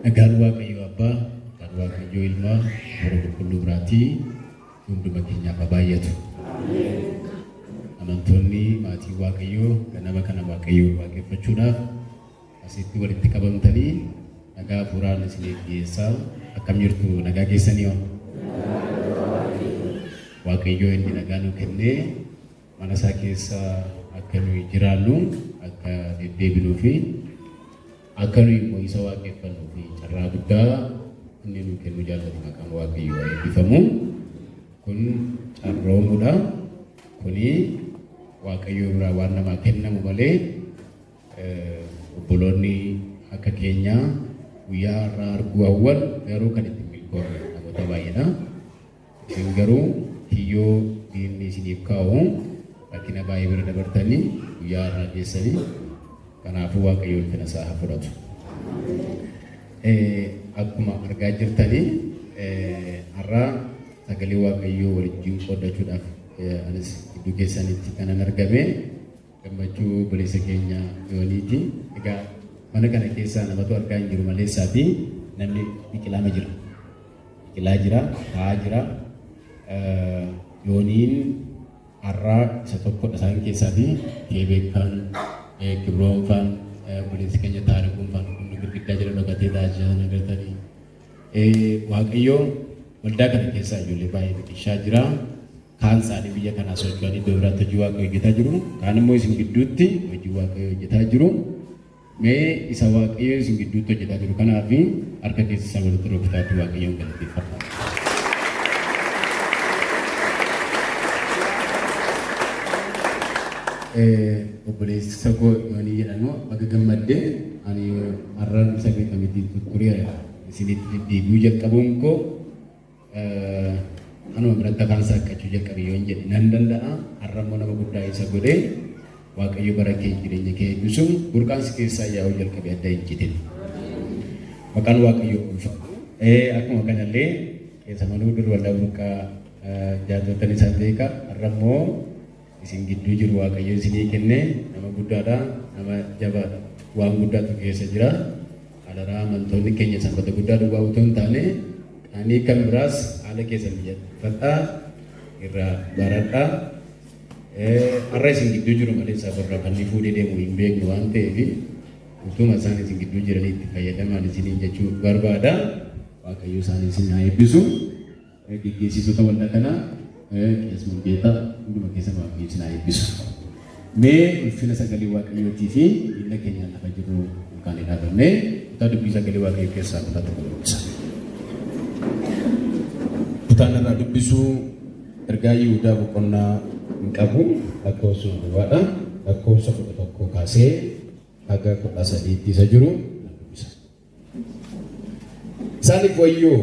Nagaan Waaqayyo Abbaa, nagaan Waaqayyo Ilmaa, bara qulqulluu biraatii hunduma keenyaaf baay'atu. Amantoonni maatii Waaqayyoo ganama kana Waaqayyo waaqeffachuudhaaf asitti walitti qabamtanii nagaa hafuuraan isiniif dhiyeessaa. Akkam jirtu nagaa keessanii hoo? Waaqayyo inni nagaa nu kennee mana isaa keessa akka nuyi jiraannu akka deddeebinuu fi akka nuyi immoo isa waaqeffannuu fi carraa guddaa inni nu kennu jaallatu maqaan Waaqayyo eebbifamu. Kun carroomuudha. Kuni Waaqayyo biraa waan namaa kennamu malee obboloonni akka keenyaa guyyaa har'aa arguu hawwan garuu kan itti milkoofne namoota baay'eedha. Isin garuu hiyyoo diinni isiniif kaa'u rakkina baay'ee bira dabartanii guyyaa har'aa geessanii kanaafuu Waaqayyo ulfina isaa haa fudhatu. Akkuma argaa jirtanii har'aa sagalee Waaqayyoo waliin qoodachuudhaaf anis gidduu keessanitti kanan argame gammachuu obboleessa keenya Yooniiti. Egaa mana kana keessaa namatu argaa hin jiru maleessaatii namni biqilaama jira. Biqilaa jira, taa'aa jira. Yooniin har'aa isa tokkodha isaan keessaatii Keebeekaan, Kibroonfaan, obboleessi keenya Taarikuunfaan hundi gurguddaa jira dhokatee taa'aa agartanii. Waaqayyoo waldaa kana keessaa ijoollee baay'ee biqilchaa jira. Kaan isaanii biyya kanaa socho'anii iddoo biraatti hojii Waaqayyoo hojjetaa jiru. Kaan immoo isin gidduutti hojii Waaqayyoo hojjetaa jiru. Mee isa Waaqayyoo isin gidduutti hojjetaa jiru kanaaf harka keessa isaa walitti rukutaatti Waaqayyoon galateeffadha. Obboleessa koo Yoonii jedhamu bakka gammaddee ani har'aan sagal kamitiin tutturiira isinitti deddeebi'uu jalqabuun koo anuma biratti afaan saaqqachuu jalqabe yoon jedhe nan danda'a. Har'a immoo nama guddaa isa godhee Waaqayyo bara kee jireenya kee eebbisuun burqaansi keessaa yaa'uu jalqabe adda hin citin. Maqaan Waaqayyoo ulfaatu. Akkuma kanallee keessa manuu dur waldaa burqaa jaallatan isaan beeka. Har'a immoo isin gidduu jiru Waaqayyo isinii kennee nama guddaadha, nama jabaadha. Waan guddaatu keessa jira. Alaraa amantoonni keenya sanbata guddaa duwwaa utuu hin taane ani kan biraas haala keessan mijataa irraa baradhaa. Har'a isin gidduu jiru malee safarraa kan inni fuudhee deemu hin beeknu waan ta'eef utuma isaan isin gidduu jiranii itti fayyadaman isiniin jechuu barbaada. Waaqayyo isaan isin haa eebbisu. Geggeessitoota waldaa kanaa Qees Mulgeetaa hunduma keessa Waaqayyo isin haa eebbisu. Mee ulfina sagalee Waaqayyootii fi miila keenyaan lafa jiru kan dhaabannee kutaa dubbii sagalee Waaqayyoo keessaa kutaa tokko dubbisa. Kutaan irraa dubbisuu ergaa Yihudaa boqonnaa hin qabu lakkoofsa duwwaadha. Lakkoofsa 11 kaasee haga 13 isa jiru dubbisa. Isaaniif wayyoo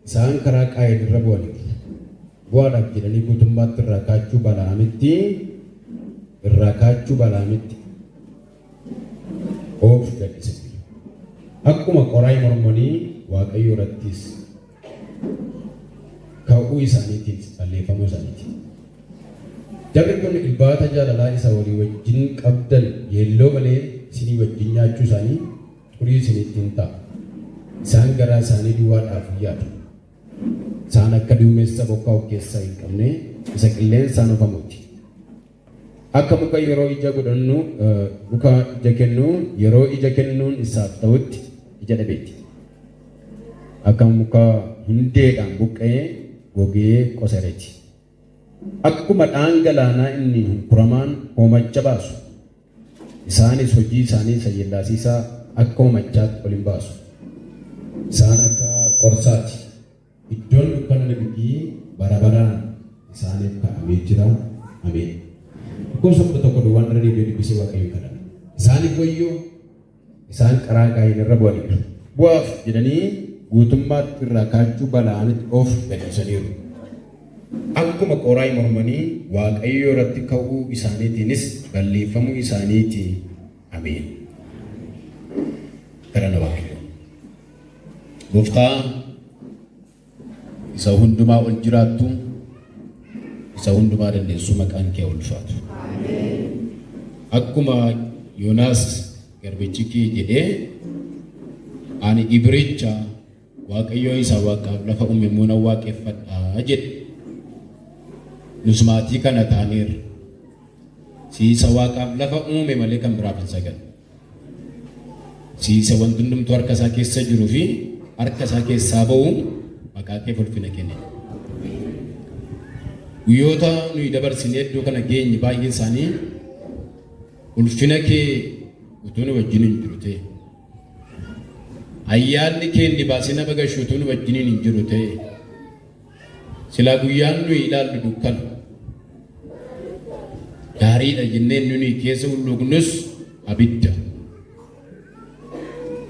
isaan karaa Qaayil irra bu'aniiti. Bu'aadhaaf jedhanii guutummaatti irraa kaachuu Balaamitti of gadhiisan. Akkuma qoraay mormanii Waaqayyo irrattis ka'uu isaaniitiin balleeffamuu isaaniitiin. Jarri kun ilbaata jaalalaa isa walii wajjin qabdan yeelloo malee isinii wajjin nyaachuu isaanii xurii isiniittiin ta'a. Isaan garaa isaanii duwwaadhaaf yaadu. Isaan akka duumessa bokkaa of keessaa hin qabne isa qilleensaan ofamuuti. Akka muka yeroo ija godhannu muka ija kennu yeroo ija kennuun isaaf ta'utti ija dhabeeti. Akka muka hundeedhaan buqqa'ee gogee qosareeti. Akkuma dhaan galaanaa inni hunkuramaan hoomacha baasu. Isaanis hojii isaanii isa yellaasiisaa akka hoomachaatti ol hin baasu. Isaan akka qorsaati. Iddoon dukkana nabiyyi bara baraan isaaniif kaa'amee jira. Ameen. Lakkoofsa 11 duwwaan irra deebi'ee dubbisee Waaqayyo kadhata. Isaaniif wayyoo isaan karaa Qaayil irra bu'aniiru. Bu'aaf jedhanii guutummaatti irraa kaachuu Balaamitti of gadhiisaniiru. Akkuma qoraay mormanii Waaqayyo irratti ka'uu isaaniitiinis balleeffamuu isaaniiti. Ameen. Kadhana Waaqayyo. Gooftaa isa hundumaa ol jiraattu isa hundumaa dandeessu maqaan kee ulfaatu. Akkuma Yoonaas garbichi kee jedhee ani ibricha waaqayyo isa waaqaaf lafa uume muuna waaqeffadhaa jedhe. Nus maatii kana taaneerra. Siisa waaqaaf lafa uume malee kan biraaf hin sagadne. Siisa wanti hundumtuu harka isaa keessa jiruu fi harka isaa keessaa ba'u maqaa kee ulfina kenne. Guyyoota nuyi dabarsinee iddoo kana geenye baay'een isaanii ulfina kee utuu nu wajjin hin jiru ta'e. Ayyaanni kee inni baasee nama gashu utuu nu wajjin hin jiru ta'e. Silaa guyyaan nuyi ilaallu dukkana. Gaariidha jennee nuyi keessa hulluuqnus abidda.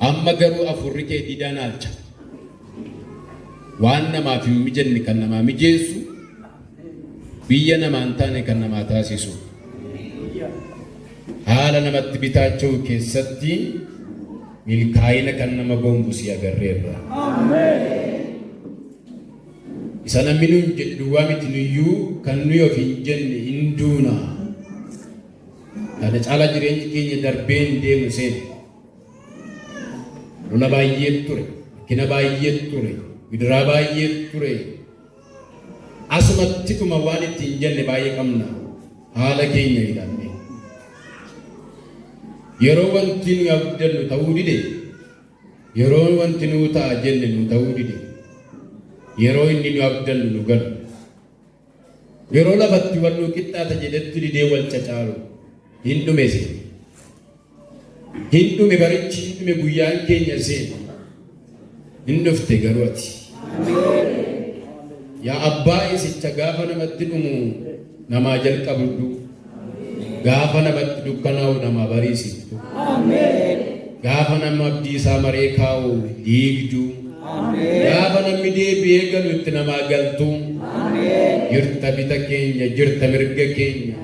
Amma garuu afurri kee diidaan alcha. Waan namaaf hin mijanne kan namaa mijeessu, biyya namaa hin taane kan namaa taasisu. Haala namatti bitaachuu keessatti milkaa'ina kan nama boonsu si agarreerra. Isa namni nuun jedhu waa miti nuyyuu kan nuyi of hin jenne hin duuna. Kana caalaa jireenyi keenya darbee hin deemu seene. Luna baay'ee ture, kina baay'ee ture, gidiraa baay'ee ture. Asumatti dhuma waan itti hin jenne baay'ee qabna. Haala keenya ilaalle. Yeroo wanti nu abdannu ta'uu dide, yeroo wanti nu ta'a jenne nu ta'uu dide, yeroo inni nu abdannu nu galu, yeroo lafatti wal nu qixxaata jedhetti didee wal cacaalu hin dhume seene. Hin dhume barichi hin dhume guyyaan keenya seene. Hin dhufte garuu ati. Yaa abbaa isicha gaafa namatti dhumu namaa jalqabdu. Gaafa namatti dukkanaa'u nama bariisiftu. Gaafa nama abdii isaa maree kaa'u diigdu. Gaafa namni deebi'ee galu itti namaa galtu. Jirta bita keenya, jirta mirga keenya,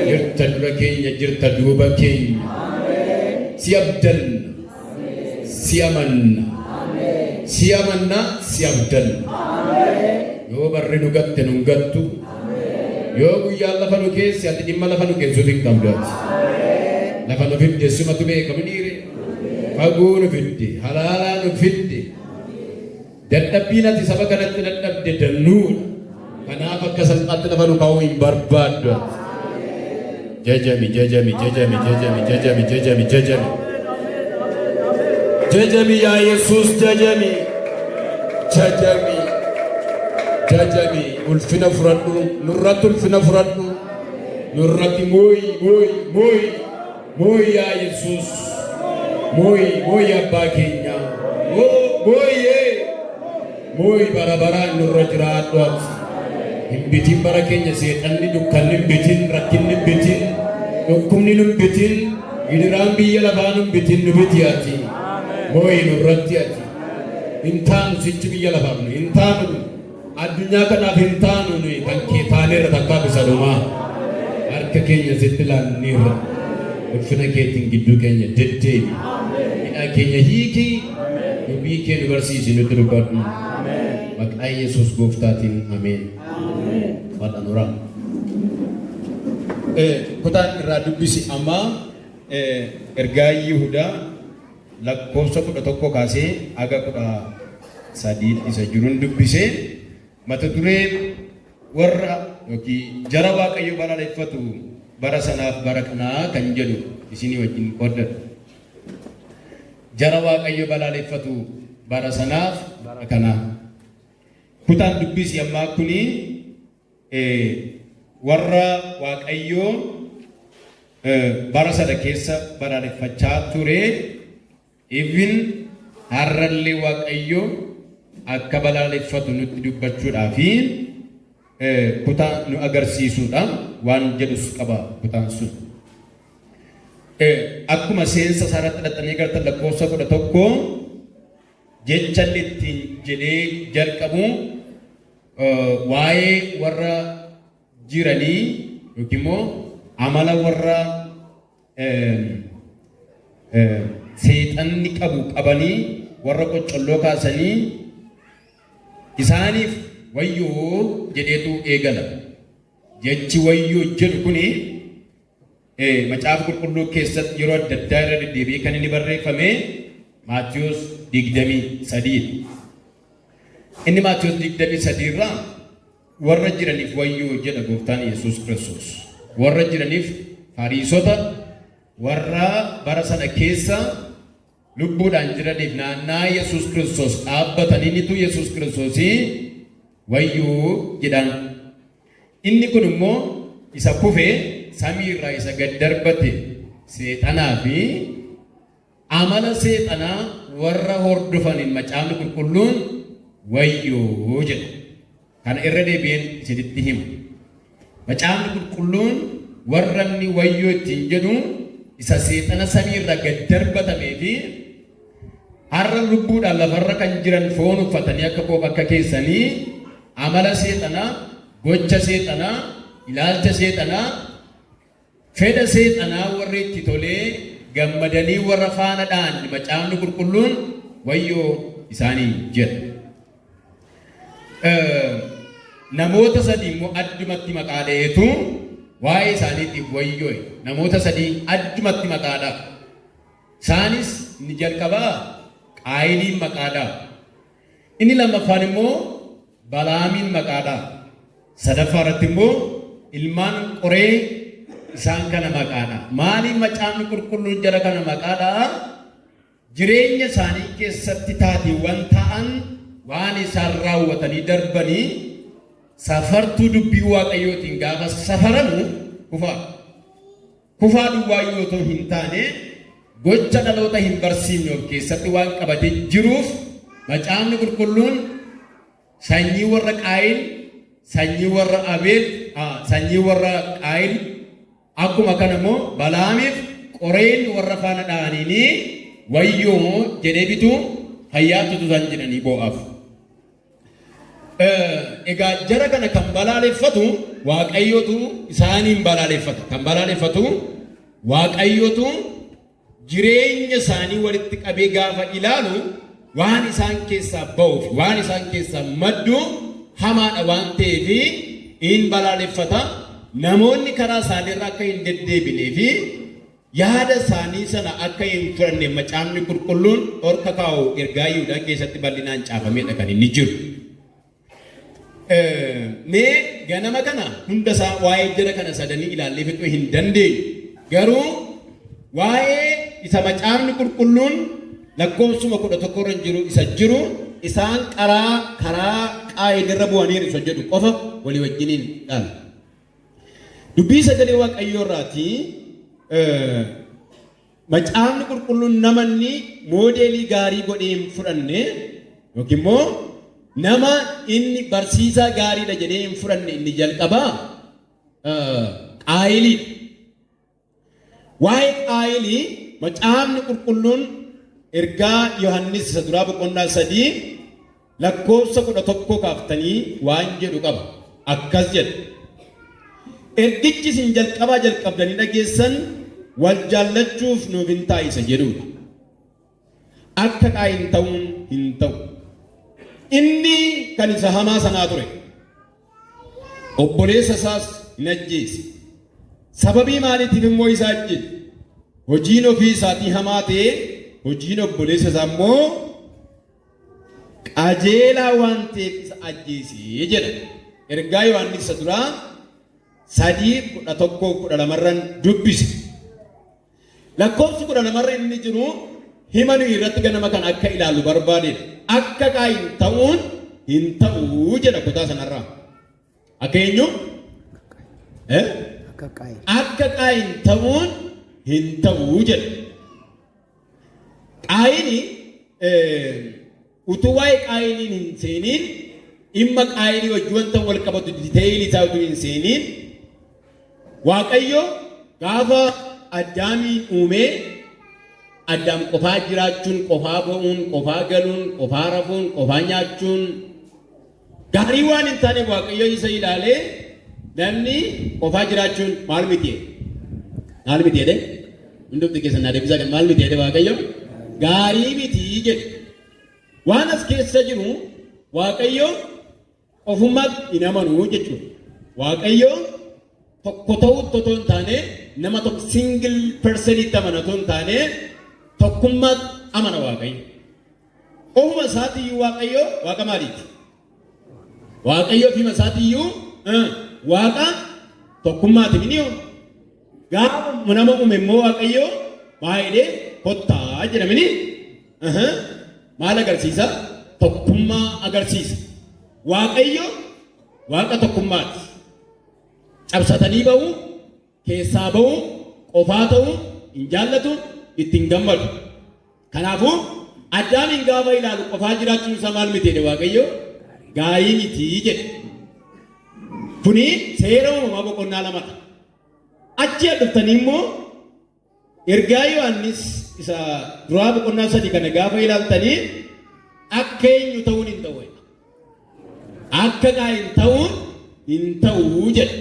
jirta dura keenya, jirta duuba keenya. Si abdanna, si amanna, si amanna, si abdanna. Yoo barri nu gatte nu gattu. Yoo guyyaan lafa nu keessi ati dhimma lafa nu keessuuf hin qabdaati. Lafa nu fidde sumatu beekamu dhiire. Fagoo nu fidde, halaalaa nu fidde. Dadhabbiin ati saba kanatti dadhabde dannuudha. Kanaaf akka salphaatti lafa nu kaa'uu hin barbaaddu ati. Jajami, jajami, jajami, jajami, jajami, jajami, jajami. Jajami yaa Yesuus jajami. Jajami. Jajami ulfina furadhu nurratti ulfina furadhu nurratti mooyi yaa Yesuus mooyi abbaa keenya mooyi bara baraan nurra jiraadhu ati hin bitin bara keenya seexanni dukkanni hin bitin rakkinni hin bitin dhukkubni nu hin bitin gidiraan biyya lafaa nu hin bitin nu biti ati mooyi nurratti ati hin taanu sichi biyya lafaaf nu hin taanu addunyaa kanaaf hin taanu nuyi kan kee taaneerra takkaa bisa dhumaa harka keenya sitti laanneerra ulfina keetiin gidduu keenya deddeebi hidhaa keenya hiikii dubbii kee nu barsiisi nutti dubbadhu maqaa Yesuus gooftaatiin ameen. Wadhanuraa kutaan irraa dubbisi amma ergaa Yihudaa lakkoofsa 11 kaasee aga 13 isa jiruun dubbisee mata dureen warra yookiin jara waaqayyo balaaleffatu bara sanaaf bara kanaa kan jedhu isinii wajjin qoodadha. Jara waaqayyo balaaleffatu bara sanaaf bara kanaa. Kutaan dubbisi ammaa kuni warra waaqayyo bara sana keessa balaaleffachaa ture even har'allee waaqayyo akka balaaleffatu nutti dubbachuudhaaf kutaa nu agarsiisuudha waan jedhus qaba kutaan sun. Akkuma seensa isaarratti hidhatanii gartan lakkoofsa 11 jecha ittiin jedhee jalqabu waa'ee warra jiranii yookiin immoo amala warra seexanni qabanii warra qoccolloo kaasanii isaaniif wayyoo jedheetu eegala. Jechi wayyoo jedhu kuni macaafa qulqulluu keessatti yeroo adda addaa irra deddeebi'ee kan inni barreeffame Maatiyos digdamii sadii. Inni Maatiyos digdamii sadii irraa warra jiraniif wayyoo jedha gooftaan Yesuus Kiristoos. Warra jiraniif Fariisota warra bara sana keessa lubbuudhaan jiraniif naannaa Yesuus Kiristoos dhaabbataniinitu Yesuus Kiristoosii wayyoo jedhan. Inni kun immoo isa kufee samii irraa isa gad darbate seexanaa fi amala seexanaa warra hordofaniin macaafni qulqulluun wayyoo jedha. Kana irra deebi'een isinitti hima. Macaafni qulqulluun warra inni wayyoo ittiin jedhu isa seexana samii irraa gad darbatamee fi har'a lubbuudhaan lafarra kan jiran foon uffatanii akka koo akka keessanii amala seexanaa, gocha seexanaa, ilaalcha seexanaa, fedha seexanaa warra itti tolee gammadanii warra faanadhaan macaafni qulqulluun wayyoo isaanii jedha. Namoota sadii immoo addumatti maqaadheetu waa'ee isaaniitiif wayyoo. Namoota sadii addumatti maqaadha. Isaanis inni jalqabaa Qaayiniin maqaadha. Inni lammaffaan immoo Balaamiin maqaadha. Sadaffaa irratti immoo ilmaan Qoree isaan kana maqaadha. Maaliif macaafni qulqulluun jara kana maqaadha? Jireenya isaanii keessatti taateewwan ta'an waan isaan raawwatanii darbanii safartuu dubbii Waaqayyootiin gaafa safaramu kufaa duwwaa yoo ta'u hin taane gocha dhaloota hin barsiifne of keessatti waan qabatee jiruuf macaafni qulqulluun sanyii warra Qaayil, sanyii warra Abeel, sanyii warra Qaayil akkuma kana immoo Balaamiif Qoreen warra faana dha'aniini wayyoo jedhee bitu hayyaatutu isaan jedhanii boo'aaf. Egaa jara kana kan balaaleffatu Waaqayyootu isaaniin balaaleffata. Kan balaaleffatu Waaqayyootu jireenya isaanii walitti qabee gaafa ilaalu waan isaan keessaa ba'uuf waan isaan keessaa maddu hamaadha waan ta'eef in balaaleffata. Namoonni karaa isaaniirra akka hin deddeebinee fi yaada isaanii sana akka hin fudhanne macaafni qulqulluun orka kaa'u ergaa Yihuudaa keessatti bal'inaan caafameedha kan inni jiru. Mee ganama kana hunda isaa waa'ee jara kana sadanii ilaallee fixuu hin dandeenyu. Garuu waa'ee isa macaafni qulqulluun lakkoofsuma 11 irra jiru isa jiru isaan karaa Qaayil irra bu'aniiru isa jedhu qofa walii wajjiniin dhaala. Dubbii sagalee Waaqayyoo irraati macaafni qulqulluun namanni moodeelii gaarii godhee hin fudhanne yookiin immoo nama inni barsiisaa gaariidha jedhee hin fudhanne inni jalqabaa Qaayilii. Waa'ee Qaayilii macaafni qulqulluun ergaa Yohannis isa duraa boqonnaa 3 lakkoofsa 11 kaaftanii waan jedhu qaba. Akkas jedha. Ergichi isin jalqabdanii dhageessan wal jaallachuuf nuuf hin taa'isa jedhuudha. Akka Qaayil ta'uun hin ta'u. Inni kan isa hamaa sanaa ture. Obboleessa isaas hin ajjeese. Sababii maaliitiif immoo isa ajjeese? Hojiin ofii isaatii hamaa ta'ee hojiin obboleessa isaa immoo qajeelaa waan ta'eef isa ajjeese jedha. Ergaa Yohaannis isa duraa 3:11-12 irraan dubbise. Lakkoofsi 12 irra inni jiru hima nuyi irratti ganama kan akka ilaalu barbaadedha. Akka Qaayil ta'uun hin ta'u jedha kutaa sanarraa. Akka eenyu? Akka Qaayil ta'uun hin ta'u jedha. Qaayil utuu waa'ee Qaayiliin hin seeniin dhimma Qaayilii wajjin wanta wal qabatu diteeyilii isaa utuu hin seeniin Waaqayyo gaafa Addaamiin uumee Addaam qofaa jiraachuun, qofaa bo'uun, qofaa galuun, qofaa rafuun, qofaa nyaachuun gaarii waan hin taane Waaqayyo isa ilaalee namni qofaa jiraachuun maal miti? Maal miti jedhe? Hundumti keessan naa deebisaa kan maal miti jedhe Waaqayyo? Gaarii miti jedhe. Waan as keessa jiru Waaqayyo ofummaatti hin amanu jechuudha. Waaqayyo tokko ta'uu otoo hin taane nama tokko single person itti amanatu hin taane tokkummaatti amana waaqayyo. Ofuma isaatiiyyuu waaqayyo waaqa maaliiti? Waaqayyo ofuma isaatiiyyuu waaqa tokkummaati miniyo. Gaafa nama uume immoo waaqayyo baay'ee kottaa jedhamini maal agarsiisa? Tokkummaa agarsiisa. Waaqayyo waaqa tokkummaati. Cabsatanii ba'uu, keessaa ba'uu, qofaa ta'uu hin jaallatu, ittiin gammadu. Kanaafuu Addaamiin gaafa ilaalu qofaa jiraachuun isaa maal miti jedhe waaqayyo? Gaarii miti jedhe. Kuni seera uumamaa boqonnaa lamadha. Achi dhuftanii immoo ergaa Yohaannis isa duraa boqonnaa 3 kana gaafa ilaaltanii akka eenyu ta'uun hin ta'u. Akka Qaayin ta'uun hin ta'u jedhe.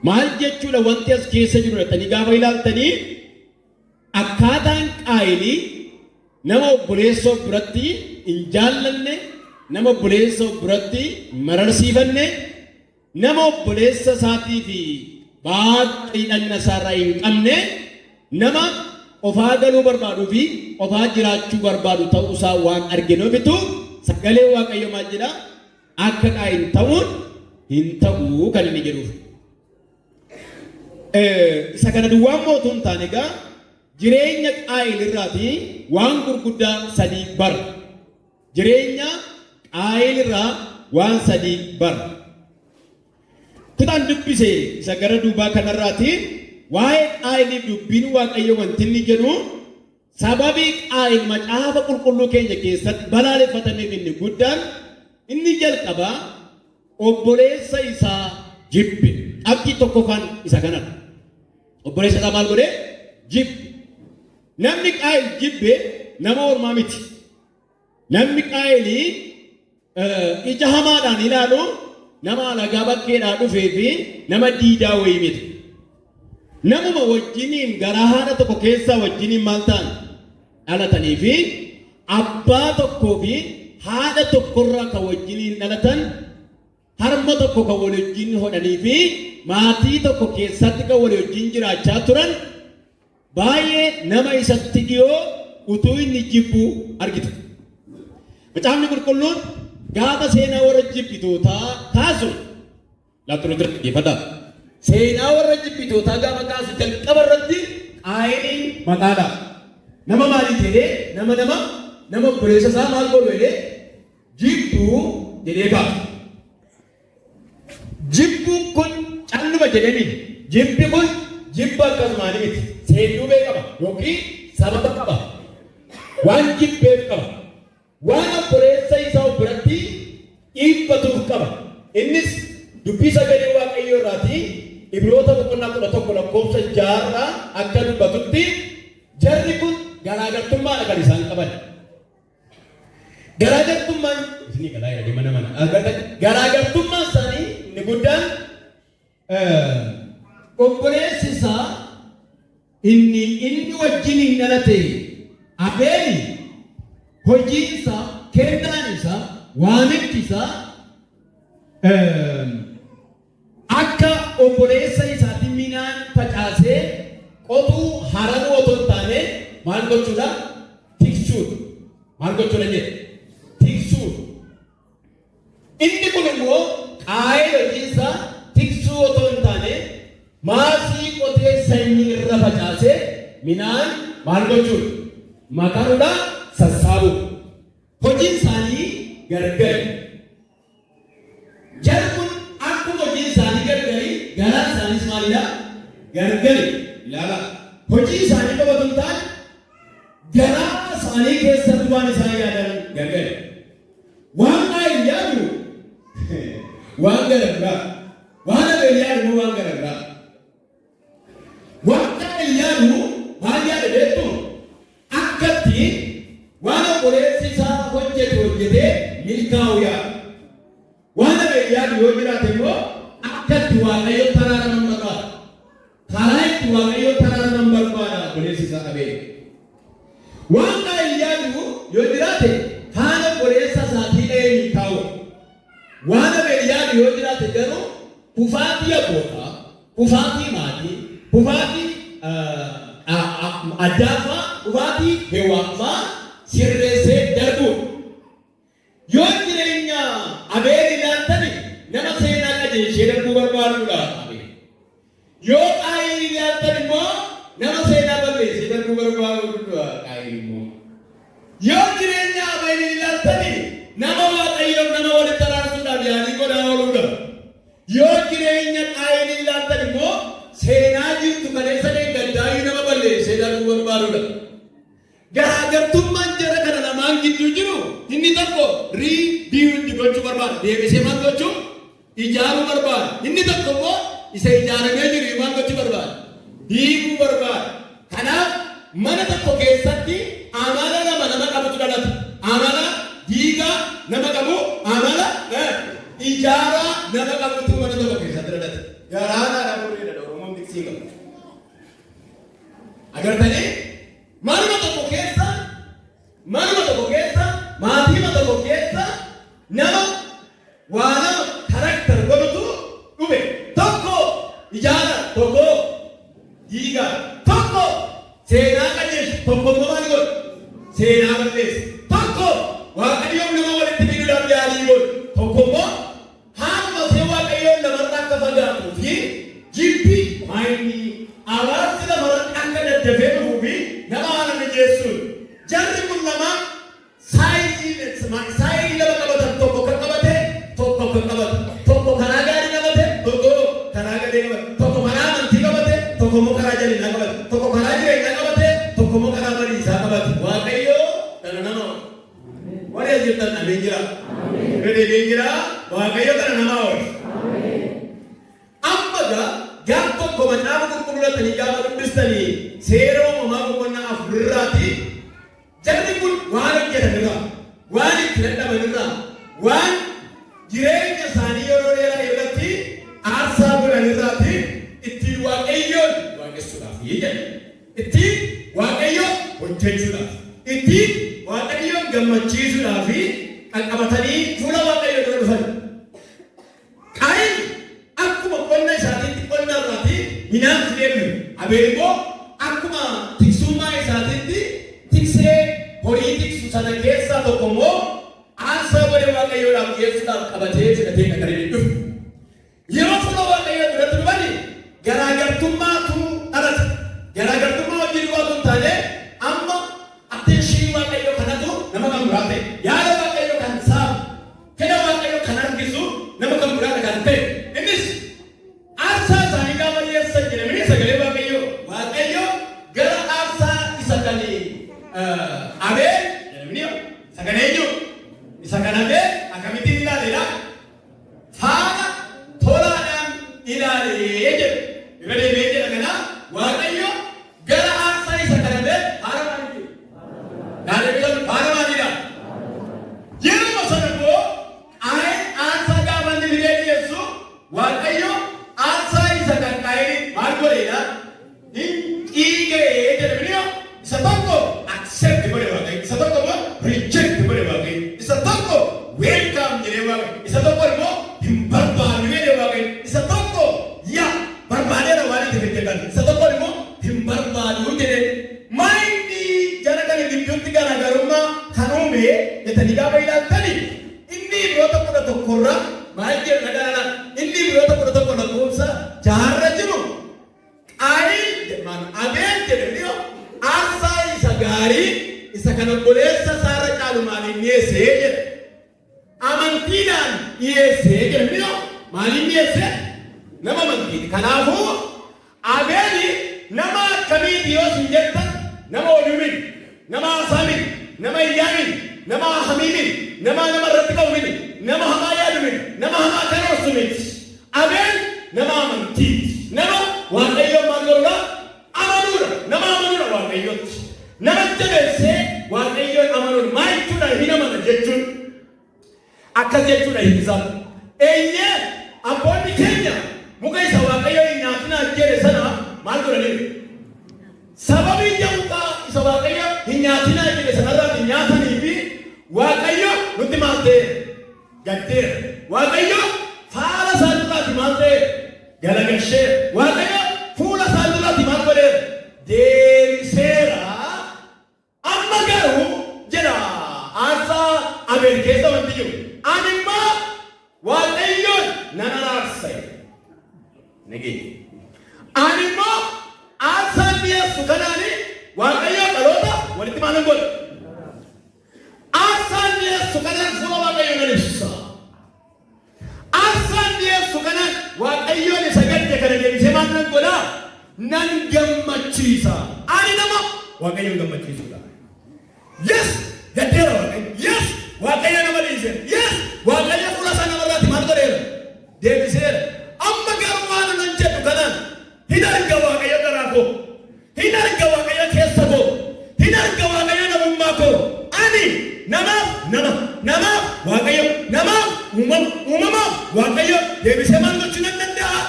Maal jechuudha wanti as keessa jiru jettanii gaafa ilaaltanii akkaataan Qaayinii nama obboleessa biratti hin jaallanne, nama obboleessa biratti mararsiifanne, nama obboleessa isaatii fi baaqidhanna isaarraa hin qabne, nama ofaa galuu barbaaduu fi ofaa jiraachuu barbaadu ta'uu isaa waan arginuufitu sagalee waaqayyo maal jedha? Akka Qaayin ta'uun hin ta'u kan inni jedhuuf. Isa kana duwwaan mootuu hin taane egaa jireenya Qaayin irraatii waan gurguddaa sadii bara. Jireenya Qaayin irraa waan sadii bara. Kutaan dubbise isa gara duubaa kanarraatii waa'ee Qaayiniif dubbiin waaqayyo wanti inni jedhu sababii Qaayin macaafa qulqulluu keenya keessatti balaaleffataniif inni guddaan inni jalqabaa obboleessa isaa jibbe. Abdii tokko kan isa kanadha. Obboleessa isaa maal godhe? Jibbe. Namni Qaayin jibbe nama ormaa miti. Namni Qaayinii ija hamaadhaan ilaalu nama alagaa bakkeedhaa dhufee fi nama diidaa wayii miti. Namuma wajjiniin garaa haadha tokko keessaa wajjiniin maal ta'an dhalatanii fi abbaa tokkoo fi haadha tokkorraa kan wajjiniin dhalatan, harma tokko kan wal wajjin hodhanii fi maatii tokko keessatti kan wal wajjin jiraachaa turan baay'ee nama isatti dhiyoo utuu inni jibbu argitu. Macaafni qulqulluun gaafa seenaa warra jibbitootaa kaasu laattu nuti dhaggeeffadhaa. Seenaa warra jibbitootaa gaafa kaasu jalqaba irratti Qaayiniin maqaadha. Nama maaliif jedhee nama obboleessa isaa maal godhu jedhee jibbuu jedhee kaasa. Jibbuun kun calluma jedhee miti. Jibbi kun jibba akkasumaan miti. Seendubee qaba yookiin sababa qaba. Waan jibbeef qaba. Waan obboleessa isaa biratti dhiibbatuuf qaba. Innis dubbii sagalee waaqayyoo irraatii Ibroota boqonnaa 11 lakkoofsa 6 akka dubbatutti jarri kun garaagartummaadha kan isaan qaban. Garaagartummaan isinii qalaa jedhee mana garaagartummaan isaanii inni guddaan obboleessi isaa inni wajjin hin dhalate Abeeli hojiin isaa, kennaan isaa, waamichi isaa akka obboleessa isaatti midhaan facaasee qotuu haramuu otoo hin taane maal gochuudha? Tiksuudha. Maal gochuudha jedhe? Tiksuudha. Inni kun immoo Qaayin hojiin isaa tiksuu otoo hin taane maasii qotee sanyii irra facaasee midhaan maal gochuudha? Makaruudha, sassaabuudha. Hojiin isaanii gargari. Jarri kun akkuma hojiin isaanii gargari, garaan isaaniis maalidha? Gargari. Ilaala. Hojii isaanii qabatu hin taane garaa isaanii keessatti waan isaan yaadan gargari. Waan Qaayin yaadu waan garagraa. Waan Abeel yaadu waan garagraa. Waan Qaayin yaadu maal yaada beektu? Akkatti waan obboleessi isaa hojjetee milkaa'u yaadu. Waan Abeel yaadu yoo jiraate immoo akkatti waaqayyo taraaraman barbaada. Karaa itti waaqayyo taraaraman barbaada obboleessi isaa Abeel. Waan Qaayin yaadu yoo jiraate kaan obboleessa isaatii dha'ee milkaa'u. Waan Abeel yaadu yoo jiraate garuu kufaatii abbootaa, kufaatii maatii, kufaatii addaafaa, kufaatii heewaa Yoo jireenya Abeelii ilaaltanii nama Waaqayyoof nama walitti araarsuudhaaf yaalii godhaa ooluudha. Yoo jireenya Qaayinii ilaaltan immoo seenaa jirtu kaleessa gaddaayii nama balleessee darbuu barbaaduudha. Garaagartummaan jara kana lamaan gidduu jiru inni tokko riibiiwundi gochuu barbaada. Deebisee maal gochuu? Ijaaruu barbaada. Inni tokko immoo isa ijaaramee jiru maal gochuu barbaada? Diiguu barbaada. Kanaaf mana tokko keessatti amala nama qabutu dhalata. Amala diigaa nama qabu, amala ijaaraa nama qabutu mana tokko keessatti dhalata. Garaadhaa dhabuudhaan Oromoon diksii qabu. Agartanii manuma tokko keessa maatii tokko keessa nama waa nama karakter godhutu dhufe tokko ijaara tokko diiga tokko seenaa qajeelchu tokko maal godhu seenaa balleessa tokko Waaqayyoon nama walitti fiduudhaaf yaalii godhu tokko immoo haala see Waaqayyoon namarraa akka fagaatuu fi jibbi maayinii hawaasni namarraa akka daddafee dhufuu fi nama haala mijeessuun jarri kun nama saayii lama qabatan tokko kan qabate tokko kan qabate tokko karaa gaarii qabate tokko karaa gadee qabate tokko karaa amantii qabate tokko immoo karaa jallinaa qabate tokko karaa jireenyaa qabate tokko immoo karaa badiisaa qabate Waaqayyo kana nama warra jirtan ameen jira gadee jira Waaqayyo kana nama oolcha amma gaaf tokko macaafa qulqulluudhaatanii gaafa dubbistanii seera uumamaa boqonnaa afurraati jarri kun waan hojjetanirraa waan itti dadhabanirraa waan jireenya isaanii yeroo dheeraa irratti aarsaa godhanirraati ittiin Waaqayyoon waaqessuudhaaf jedhan ittiin Waaqayyoon hojjechuudhaaf ittiin Waaqayyoon gammachiisuudhaaf qaqqabatanii fuula Waaqayyoo dura dhufan. Qaayin akkuma qonna isaatiitti qonna irraati midhaan fideemu Abeel immoo akkuma tiksummaa isaatiitti tiksee horii tiksu sana keessaa tokko immoo aarsaa godhe Waaqayyoodhaaf dhiyeessuudhaaf qabatee fudhatee qaqqabee dhufu. Yeroo fuula Waaqayyoo duratti dhufani garaagartummaatu dhalata. Garaagartummaa wajjin dhufaatu hin taane amma attention Waaqayyoo kanatu nama kan biraa ta'e yaada Waaqayyoo kan saamu fedha Waaqayyoo kan harkisu nama kan biraa kan ta'e innis aarsaa isaanii gaafa dhiyeessan jedhamanii sagalee Waaqayyoo gara aarsaa isa kan Abeel jedhamanii sagalee jiru isa kan Abeel akkamittiin ilaaleedha faana tolaadhaan ilaalee jedhu irra deebi'ee jedha kana Waaqayyo gara aarsaa isa kan Abeel haara maaliif jiru haara maaliidha yeroo sana immoo aarsaa gaafa inni bidee dhiyeessu Waaqayyo aarsaa isa kan Qaayiniin maal godheedha dhiigee jedhamanii isa tokko accept godhe Waaqayyo isa tokko immoo reject godhe Waaqayyo isa tokko welcome jedhee Waaqayyo isa tokko immoo hin barbaadu jedhee Waaqayyo isa tokko yaa barbaadeera waan itti fedhan isa tokko immoo hin barbaadu jedhee maayini jara kana gidduutti garaagarummaa kan uume jettanii gaafa ilaaltanii inni biroota 11 maal jedhu dhagaadha inni biroota 11 lakkoofsa 6 jiru Qaayin Abeel jedhamanii aarsaa isa gaarii isa kan obboleessa isaarra caalu maaliin dhiyeessee jedha amantiidhaan dhiyeessee jedhamanii maaliin dhiyeessee nama amantiiti. Kanaafuu Abeeli nama akkamiiti yoo isin jettan nama olumin nama haasamin nama iyyaamin nama hamimin nama irratti qabumin nama hamaa yaadumin nama hamaa karoorsumin Abeel nama amantiiti nama Waaqayyoon maal godhuudha amanuudha nama amanuudha Waaqayyootti nama jabeessee Waaqayyoon amanuudha maal jechuudha hin amana jechuun akkas jechuudha hin isaa eenyee abboonni keenya muka isa Waaqayyoo hin nyaatinaa jedhe sana maal godhaniiru sababii ija mukaa isa Waaqayyoo hin nyaatinaa jedhe sanarraa hin nyaatanii fi Waaqayyo nutti maal ta'e gaddeera Waaqayyo faala isaa duraatti maal ta'e galagalchee Waaqayyo fuula isaa duraatti maal godheera deebiseera amma garuu jedha aarsaa Abeel keessa wanti jiru ani immoo Waaqayyoon nan araarsa nagee ani immoo aarsaa dhiyeessu kanaani Waaqayyo dhaloota walitti maal godha sukanan fuula waaqayyo nan ibsa. Aarsaan dhiyeessu kanan waaqayyoon isa gadde kana deebisee maal nan godha? Nan gammachiisa. Ani nama waaqayyoon gammachiisuudha. Yes, gaddeera waaqayyo. Yes, waaqayyo nama dhiise. Yes, waaqayyo fuula isaa namarraatti maal godheera? Deebiseera. Amma garuu waan nan jedhu kanan hin arga waaqayyo garaa koo. Hin arga waaqayyo keessa koo. Hin arga waaqayyo namummaa koo. Ani namaaf waaqayyo namaaf uumamaaf waaqayyo deebisee maal gochuu nan danda'a?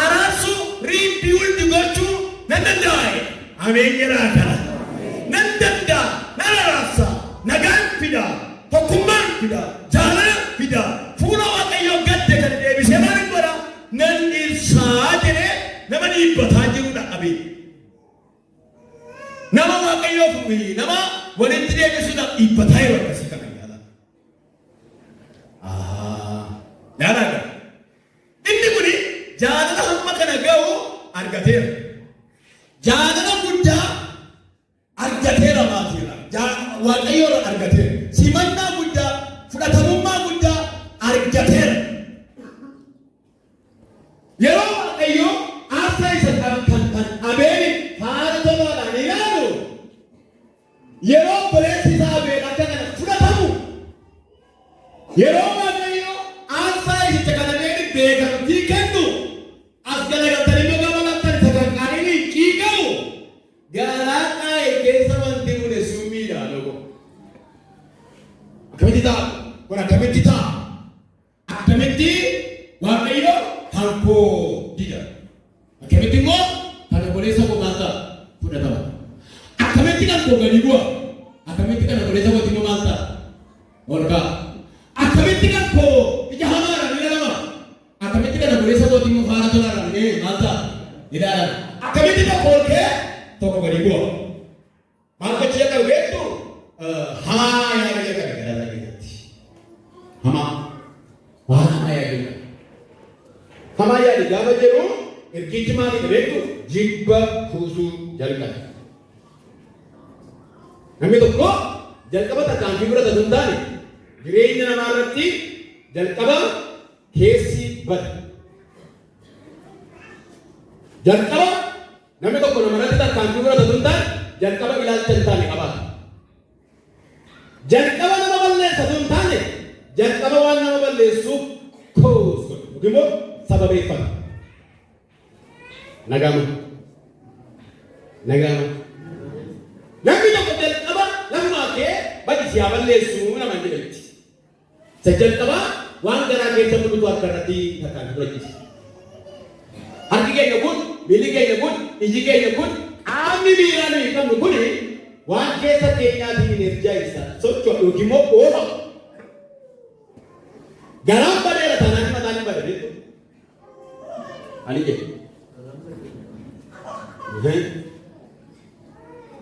Araarsuu riibiwuldi gochuu nan danda'a. Ameen jedhaa kana. Nan danda'a. Nan araarsa. Nagaan fida. Tokkummaan fida. Jaalala fida. Fuula waaqayyo gadde kan deebisee maal godha? Nan ibsaa jedhee nama dhiibbataa jirudha abee. Nama waaqayyoof nama walitti deebisuudhaaf dhiibbataa yeroo akkasii kana yaala. Yaala. Inni kuni jaalala hamma kana ga'u argateera. Jaalala guddaa argateera maatiirra. Waaqayyoorra argateera. Simannaa guddaa, fudhatamummaa guddaa argateera. Yeroo waaqayyoo aarsaa isa kan Abeeli haala tolaadhaan ilaalu, yeroo obboleessi isaa Abeel akka kana fudhatamu, yeroo waaqayyoo aarsaa isa kan Abeeli beekamtii kennu, as galagaltanii immoo gabalattan isa kan qaanii ciigamu, garaa qaa'ee keessa wanti mune summiidhaan logo. Akkamitti ta'a? Kun akkamitti ta'a? Akkamitti waaqayyoo hankoo dida? Akkamitti immoo kan obboleessa koo maal ta'a? Fudhatama. Akkamitti kan koo gadi bu'a? Akkamitti kan obboleessa koo immoo maal ta'a? Ol ka'a. Akkamitti kan koo ija hamaadhaan ilaalama? Akkamitti kan obboleessa koo immoo faana tolaadhaan maal ta'a? Ilaalama. Akkamitti kan koo kee tokko gadi bu'a? Maal gochuu akka beektu? Hamaa yaada jedha gara keessatti. Hamaa. Waan hamaa yaada. Hamaa yaada gaafa jedhu ergichi maaliif beektu? Jibba kuusuu jalqabe. Namni tokko jalqaba tarkaanfii fudhata sun taane jireenya namaa irratti jalqaba keessi bada. Jalqaba namni tokko nama irratti tarkaanfii fudhata sun taane jalqaba ilaalcha hin taane qabaata. Jalqaba nama balleessa sun taane jalqaba waan nama balleessuuf kuusu yookiin immoo sababeeffata. Nagama. Namni tokko jalqaba lamaa kee badi siyaa balleessuu nama hin jedhamti. Isa jalqaba waan garaa keessa mul'atu akka irratti tarkaanfii fudhachisa. Harki keenya kun, miilli keenya kun, iji keenya kun, qaamni miiraa nuyi qabnu kun waan keessa keenyaatiin enerjaayisaa socho'u yookiin immoo oofamu. Garaan badeera taanaan mataan hin badane. Ani jedhu.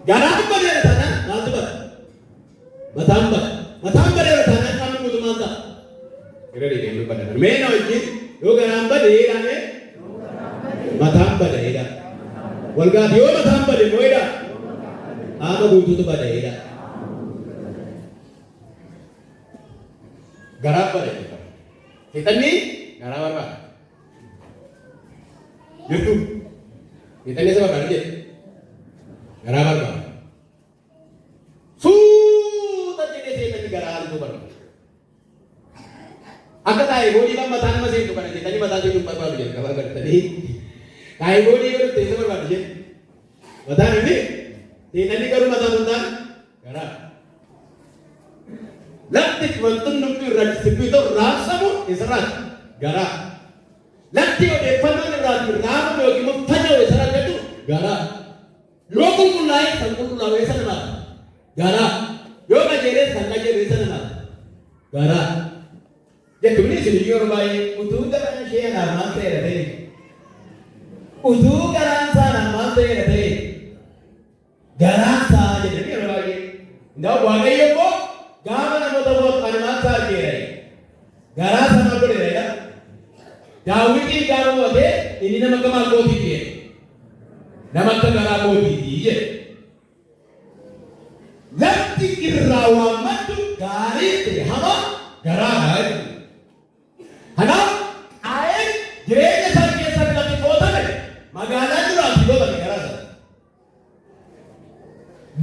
Garaan badeera taanaan maaltu bada? Mataan badeera taanaan qaamni guutuu maal ta'a? Gara deebiin badan. Meena wajjin yoo garaan badeedhaame mataan badeedha. Walgaati yoo mataan bade moo'edha. Qaama guutuutu badeedha. Garaan badeedha. Seexanni garaa barbaada. Jirtu. Seexanni isa barbaada jedhe. Garaa barbaada. Suuta jedhee seexanni garaa halluu barbaada. Akka taa'ee boodii kan mataa nama seentu kana seexanni mataa seentu barbaadu jedhe qabaa gartanii. Taa'ee boodii yoo dhufte isa barbaadu jedhe. Mataan inni seexanni garuu mataa sun taane garaa. Lafti wantoonni nuti irraa disibbiitoo raabsamu isarraati garaa. Lafti odeeffannoon irraati raabamu yookiin immoo faca'u isarraa jedhu garaa. Yoo qulqullaa'e kan qulqullaa'u isa namaati garaa. Yoo qajeeles kan qajeelu isa namaati garaa. Jechuun isin yeroo baay'ee utuu garaan ishee anaan maal ta'eera ta'e utuu garaan isaa anaan maal ta'eera ta'e garaan isaa jedhanii yeroo baay'ee ndaa'u waaqayyo immoo gaafa namoota boqqan maal isaa argeera garaa sana godheera. Daawitiin gaafa mo'atee inni nama akka maal gootii jedhe nama akka garaa gootii jedhe. irratti irraa waammadhu gaarii ta'e hama garaadhaa. Kanaaf Qaayeen jireenya isaa keessatti lafti qootame magaalaa duraatti qootame garaa isaa.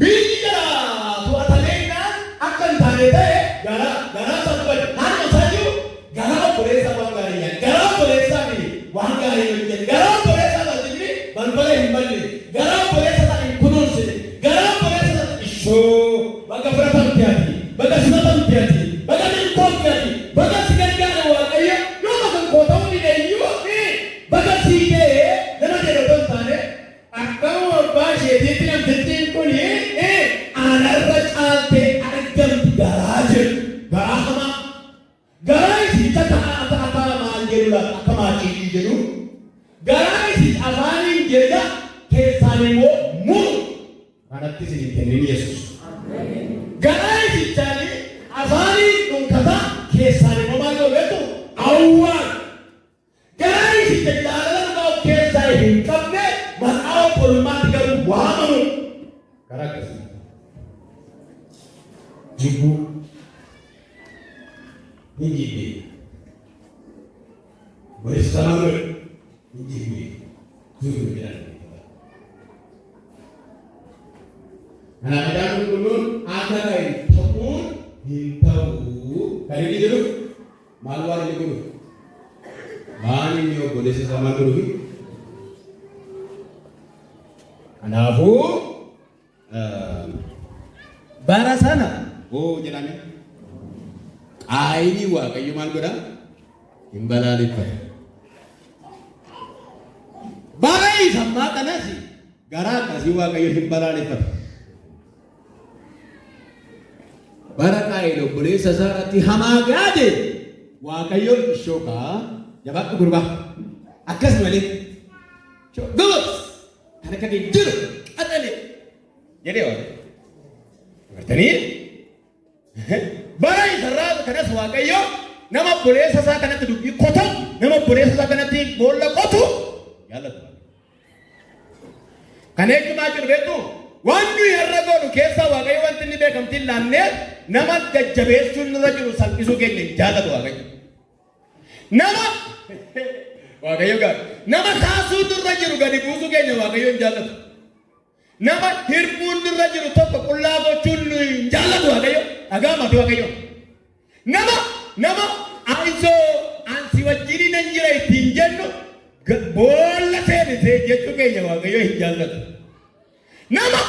Biyyi garaa to'atameennaan akka hin taane ta'e garaa isaa dubbate naannoo isaa jiru garaa obboleessaa waan gaarii jedhe garaa obboleessaa waan gaarii jedhe garaa obboleessaa isaatti balbala hin banne garaa obboleessaa isaatti kunuunsine garaa obboleessaa isaatti ishoo bakka fudhatamte ati bakka simatamte ati bakka milkoomte ati bakka si gargaara Waaqayyo yoo bakka qootamuu ni deeyyuu bakka sii ta'e nama jedhu otoo hin taane akkama abbaa isheetiitti namtittiin kuni aanarra caaltee argamti garaa jedhu garaa hamaa garaa isii tataa maal jedhudha akka maatii jedhu garaa isii afaaniin jedha keessaan immoo muru kanatti isin kennin Yesuus. Garaa isii chaanii afaaniin dhunkata keessaan immoo maal godhetu awwaan garaa isii jaalala dhugaa of keessaa hin qabne maqaa obbolummaatti garuu waamamu garaa akkasii. Jibbuu ni jibbee barisamaa ni jibbee zuru midhaan. Kanaaf midhaan qulqulluun akka ta'e ta'uun hin ta'u kan inni jedhu maal waan inni godhu maal inni obboleessa isaa maal godhuufi. Kanaafuu bara sana jedhame Qaayinii Waaqayyo maal godha hin balaaleffatu. Bara isammaa kanas garaa akkasii Waaqayyo hin balaaleffatu. Bara Qaayin obboleessa isaa irratti hamaa gaade Waaqayyo ishookaa jabaadhu gurbaa akkas malee gobos kan akka jiru qaxale jedhee waan agartanii bara isarraa kanas Waaqayyo nama obboleessa isaa kanatti dubbii qotu nama obboleessa isaa kanatti boolla qotu yaallatu. Kan eegumaa jiru beektu waan nuyi har'a goonu keessaa Waaqayyo wanti inni beekamtiin laannee nama jajjabeessuun irra jiru salphisuu keenya hin jaallatu Waaqayyo. Nama Waaqayyo gaari nama kaasuutu irra jiru gadi buusuu keenya Waaqayyo hin jaallatu. Nama hirbuun irra jiru tokko qullaa gochuun nuyi hin jaallatu Waaqayyo. Dhagaa mati Waaqayyo. Nama aisoo ansi wajjin nan jira ittiin jennu boolla seenisee jechuu keenya Waaqayyo hin jaallatu. Nama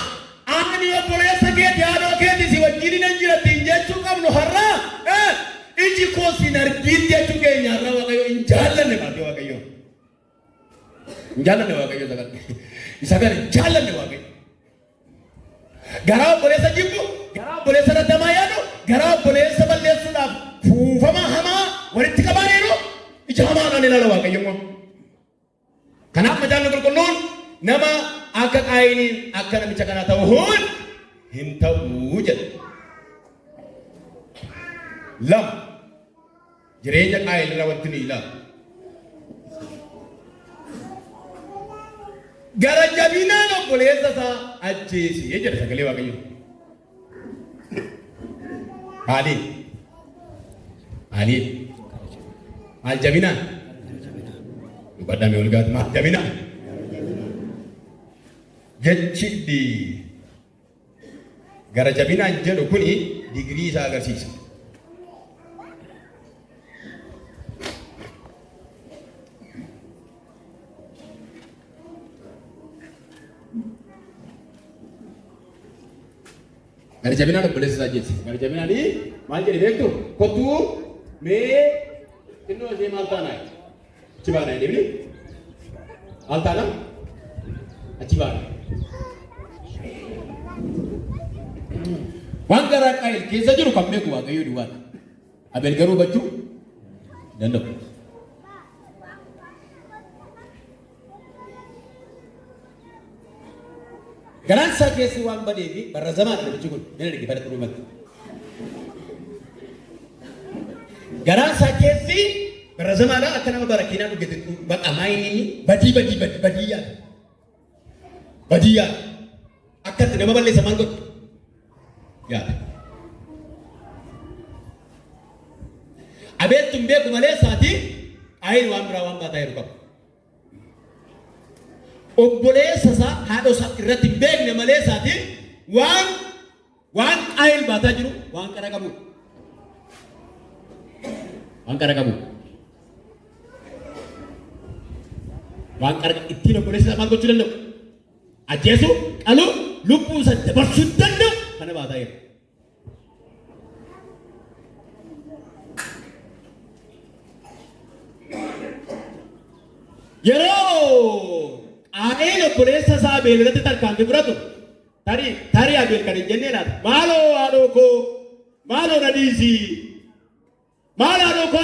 ani obboleessa keeti haadha keeti si wajjin nan jira ittiin jechuu qabnu har'aa iji koo sin argin jechuu keenya har'aa Waaqayyo hin jaallanne mati Waaqayyo. Hin jaallanne Waaqayyo isa kana hin jaallanne Waaqayyo. Garaa obboleessa jibbu garaa obboleessa raddamaa yaadu garaa obboleessa balleessuudhaaf kuufama hamaa walitti qabaaniiru ija hamaadhaan ilaala Waaqayyo. Kanaaf Macaafni Qulqulluun nama akka Qaayiniin akka namicha kana ta'uun hin ta'u jedha. Lama jireenya Qaayin irraa wanti ni ilaala. Gara jabinaan obboleessa isaa ajjeesee jedha sagalee Waaqayyo. Maaliif maal jabinaan badhaame ol gaatu maal jabinaan jechi gara jabinaan jedhu kuni digirii isaa agarsiisa. Gara jabinaan obboleessa isaa ajjeese. Gara jabinaan maal jedhe beektu kottuu mee xinnoo ishee maal taanaa achi baanaa deemni maal taanaa achi baanaa. Waan garaa Qaayin keessa jiru kan beeku Waaqayyo duwwaadha. Abeel garuu hubachuu danda'u. Garaan isaa keessi waan badee fi barra zamaan namichi kun mina dhigi bara xuruu matti. Garaan isaa keessi barra zamaadhaa akka nama barakiinaa dhugete baqamaa inni badii yaada. Akkatti nama balleessa maal godhu. yaada. Abeettuun beeku malee isaati qaayil waan biraa waan baataa jiru qabu. Obboleessa isaa haadha isaa irratti hin beekne malee isaati waan qaayil baataa jiru waan qara qabu. Waan qara qabu. Waan qara ittiin obboleessa isaa maal gochuu danda'u? Ajjeesuu, qaluu, lubbuu isa dabarsuu danda'u kana baataa jiru. Yeroo qaayil obboleessa isaa beelarratti tarkaanfii fudhatu tarii abeel kan hin jennee laata maaloo haadhoo koo maaloo na dhiisii maal haadhoo koo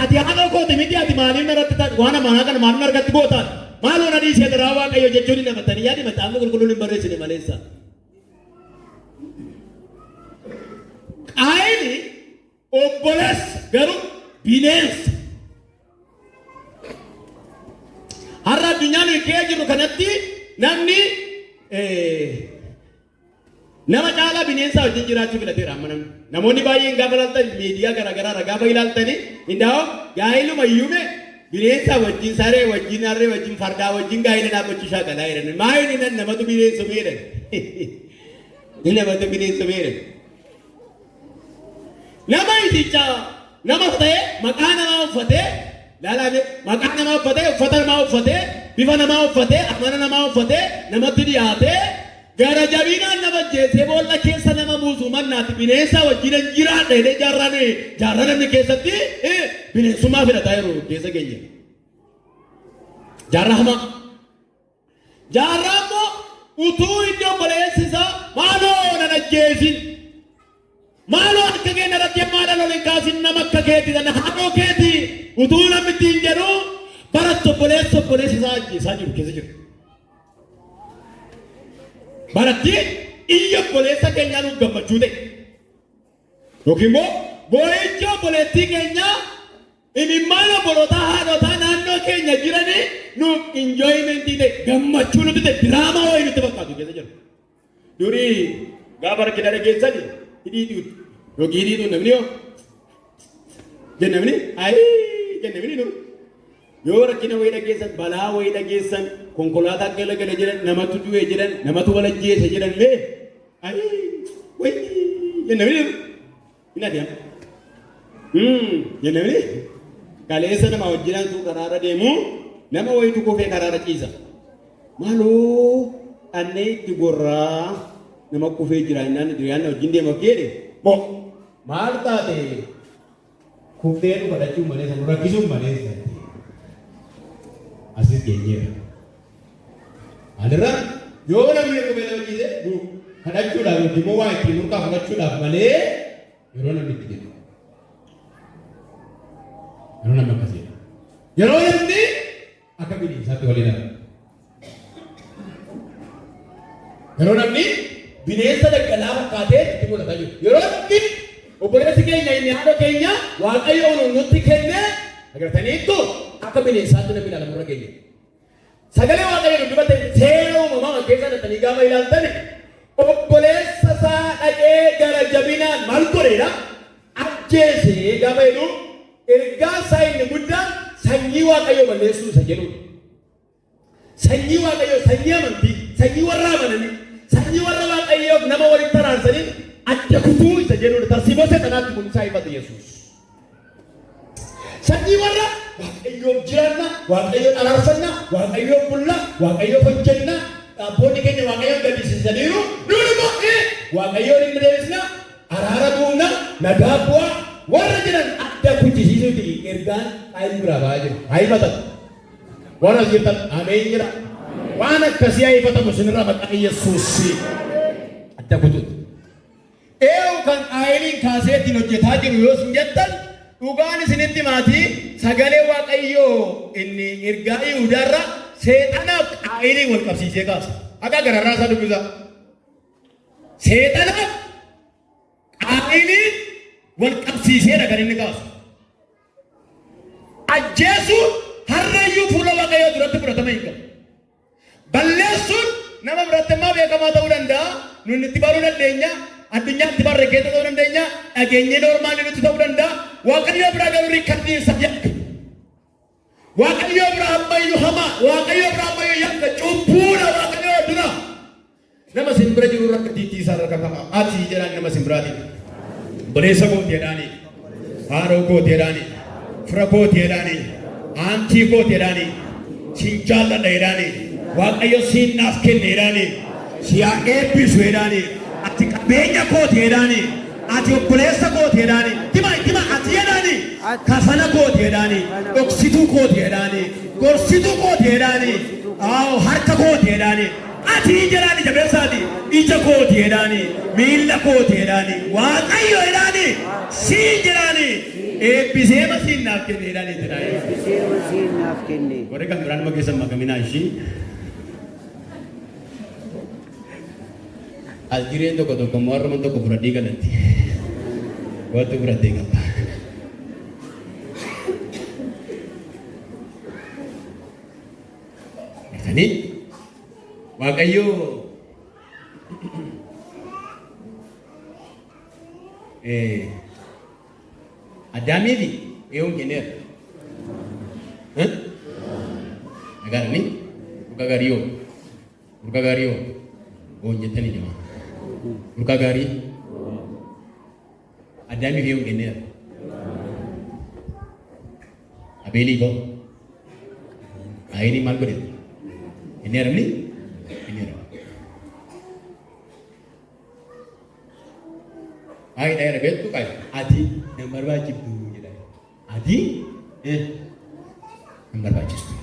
ati haadhoo kooti miti ati maaliif narratti waan amanaa kana maaliif narratti gootaan maaloo na dhiisee daraa waaqayyo jechuun hin namatanii yaadi macaafni qulqulluun hin barreessine maleessa. Qaayil obboleessa garuu bineensa. Har'a addunyaan kee jiru kanatti namni nama caalaa bineensaa wajjin jiraachuu filateera amma namni. Namoonni baay'een gaafa ilaaltan miidiyaa garaagaraa gaafa ilaaltanii indaa'oo gaa'iluma iyyuume bineensaa wajjin saree wajjin harree wajjin fardaa wajjin gaa'ila dhaabbachiisaa galaa jedhan. Maayini nan namatu bineensa beedan. Ni namatu bineensa beedan. Nama iticha nama ta'e maqaa namaa uffatee laalaabe maqaa namaa uffatee uffata namaa uffatee bifa namaa uffatee amana namaa uffatee namatti dhiyaatee gara jabinaan nama jeesee boolla keessa nama buusu mannaatti bineensa wajjin jiraadha jedhee jaarraa namni keessatti bineensummaa filataa jiru keessa keenya. Jaarraa hamaa. Jaarraa immoo utuu iddoo obboleessi isaa maaloo nan ajjeesin. Maaloo akka keenya irratti ammaadhaan ol hin kaasin nama akka keeti sana haadhoo keeti utuu namni ittiin jedhu baratti obboleessi isaa ajjeesaa jiru keessa jiru. Baratti iyya obboleessa keenyaa nuuf gammachuu ta'e. Yookiin immoo boo'icha obboleettii keenyaa imimmaan obbolootaa haadhotaa naannoo keenya jiranii nuuf injooyimentii ta'e gammachuu nuti ta'e diraamaa wayii nutti fakkaatu keessa jiru. Durii gaafa rakkina dhageessanii hidhiitii yookiin hidhiituu namni yoo jennamni jennamni nuru yoo rakkina wayii dhageessan balaa wayii dhageessan konkolaataa gala jedhan namatu du'e jedhan namatu walajjeese jedhan lee wayii jennamni nuru hin adeemu jennamni kaleessa nama wajjinaan tuu karaarra deemu nama wayitu kofee karaarra ciisa maaloo annee itti gorraa nama kufee jira innaan diriyaan wajjin deema jedhe moo maal taate kuftee nu fudhachuu maleessa nu rakkisuu maleessa asis geenyeera. Adirra yoo namni kufee nama ciise nu kadhachuudhaaf yookiin immoo waa ittiin nurkaa fudhachuudhaaf malee yeroo namni itti jedhu yeroo namni akkasii yeroo namni akka bineensaatti waliin haala yeroo namni bineensa daggalaa fakkaatee itti mul'ataa jiru. Yeroo namni obboleessi keenya inni haadha keenya waaqayyo nutti kennee agartaniittu akka bineensaatti namni ilaalamu irra keenya. Sagalee waaqayyo dubbate seera uumamaa keessa dhattanii gaafa ilaaltan obboleessa isaa dhaqee gara jabinaan maal godheedha ajjeesee gaafa jedhu ergaa isaa inni guddaan sanyii waaqayyo balleessuu isa jedhudha. Sanyii waaqayyo sanyii amantii sanyii warra amananii sanyii warra waaqayyoof nama walitti taraarsanii adda kutuu isa jedhudha. Tarsiimoo seexanaatti kun isaa ifate Yesuus. Sanyii warra waaqayyoof jiraanna, waaqayyoof araarsanna, waaqayyoof bulla, waaqayyoof hojjenna, abboonni keenya waaqayyoof gaddisiisaniiru nuuni immoo waaqayyoon hin deebisna, araara buufna, nagaa bu'a warra jiran adda kuchisiisuuti ergaan qaayil biraa ba'aa jiru. Haa ifatan. Warra jirtan ameen jira. Waan akkasii haa ifatamu sinirraa maqaa Yesuus adda kutuuti. Eewu kan qaayiliin kaasee ittiin hojjetaa jiru yoo isin jettan dhugaan isinitti maatii sagalee waaqayyoo inni ergaa Yihuudaarra seexanaaf qaayilii wal qabsiisee kaasa. Akka gararraa isaa dubbisa. Seexanaaf qaayilii wal qabsiiseedha kan inni kaasu. Ajjeesuun harreeyyuu fuula waaqayyoo duratti fudhatama hin qabu. Balleessuun nama biratti immoo beekamaa ta'uu danda'a. Nuti itti baruu dandeenya. addunyaatti barreeffamee ta'uu dandeenya dhageenyee normaalii nuti ta'uu danda'a waaqayyo biraa garuu rikkattiinsa yakka waaqayyo biraa ammayyuu hamaa waaqayyo biraa ammayyuu yakka cubbuudha waaqayyo dura nama simbira jiru irra tiitiisaa irra kakama ati jedhaan nama simbiraati boleessa kooteedhaani haaroo kooteedhaani fira kooteedhaani aantii kooteedhaani siin jaalladheedhaani waaqayyo siin naaf kenneedhaani siyaa eebbisuudhaani ati qabeenya kooteedhaani ati obboleessa kooteedhaani tima ati jedhaani kafana kooteedhaani dhoksituu kooteedhaani gorsituu kooteedhaani harka kooteedhaani ati jedhaani jabeessaati ija kooteedhaani miilla kooteedhaani waaqayyo jedhaani siin jedhaani eebbiseema siin naaf kenneedhaani jedhaani eebbiseema siin naaf kenne warri kan biraan nama keessan makaminaa ishii Algiriin tokko tokko warraman tokko fudhadhii galatti wanti fudhattee qaba. Beekanii waaqayyo Addaamiifi eeyoon kenneera. Agaranii Urga gaariyo jettanii jira. Urga gaarii Addaamiif eeyoon kenneera. Abeelii ba'u Qaayinii maal godhe? Kenneera. Qaayidha jedha beektu qaayidha. Ati nama barbaachiftu jedha. Ati nama barbaachistu.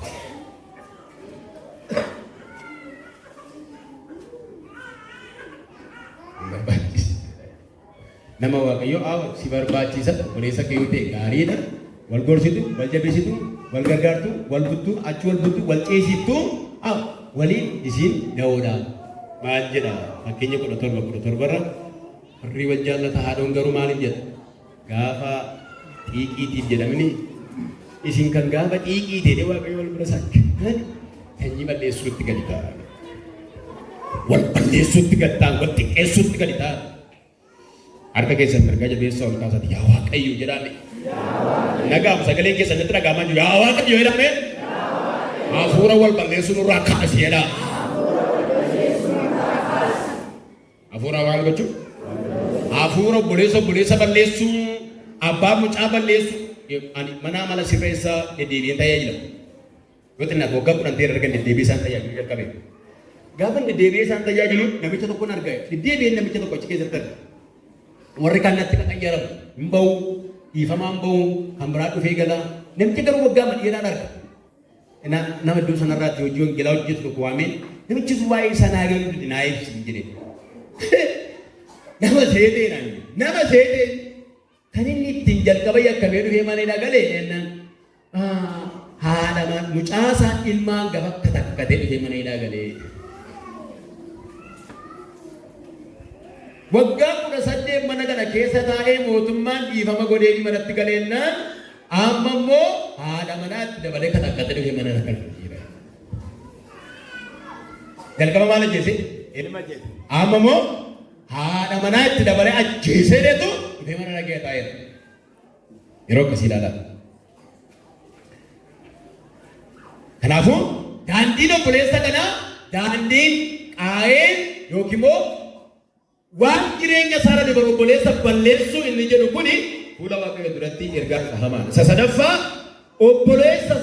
Nama waaqayyo si barbaachisa obboleessa kee yoo ta'e gaariidha. Wal gorsitu, wal jabeessitu, wal gargaartu, wal buttu, achi wal buttu, wal ceesiftu waliin isiin da'oodha. Maal jedha fakkeenya 17 irra warri wal jaallata haadhoon garuu maaliif jedha? Gaafa xiiqiitiif jedhamini isin kan gaafa xiiqii ta'e waaqayyo wal bira sakka sanyii balleessuutti gadi ta'a. Wal balleessuutti gadi ta'a, wal xiqqeessuutti gadi ta'a. Harka keessan mirga jabeessa ol kaasati yaa waaqayyo jedhaani. Nagaaf sagalee keessan itti dhagaamaa jiru yaa waaqayyo jedhamee hafuura wal balleessuu nurraa kaasi jedha. Hafuura maal gochuu? Hafuura obboleessa balleessuu, abbaa mucaa balleessuu mana amala sirreessaa deddeebiin tajaajilamu. Yoo xinnaa waggaa 10 ta'e argan deddeebii isaan tajaajilu jalqabe. Gaafa deddeebii isaan tajaajilu namicha tokkoon argaa deddeebiin namicha tokko achi keessatti arga. Warri kannatti qaqqayyaramu hin bahu dhiifamaa hin bahu kan biraa dhufee gala namicha garuu waggaa madhiiraan arga. Nama iddoo sanarraatti hojii wangeelaa hojjetu tokko waameen namichis waa'ee sanaa garuu dinaa ibsi jedhee. Nama seetee kan inni ittiin jalqaba yakkamee dhufee maneedha galee jennaan haadha mucaasaa ilmaan gafa katakkatee dhufee maneedha galee. Waggaa 18 mana kana keessa taa'ee mootummaan dhiifama godhee manatti galeennaan amma immoo haadha manaatti dabalee katakkatee dhufee mana kana jira. Jalqaba maal ajjeese? Ilma ajjeese. Amma immoo haadha manaatti dabalee ajjeesee deetu dhufee mana dhagee taa'eera. Yeroo akkasii ilaalaa. Kanaafuu daandiin obboleessa kanaa daandiin Qaayeen yookiin immoo waan jireenya isaa irratti obboleessa balleessuu inni jedhu kuni fuula waaqayyoo duratti ergaa hamaadha. Isa sadaffaa obboleessa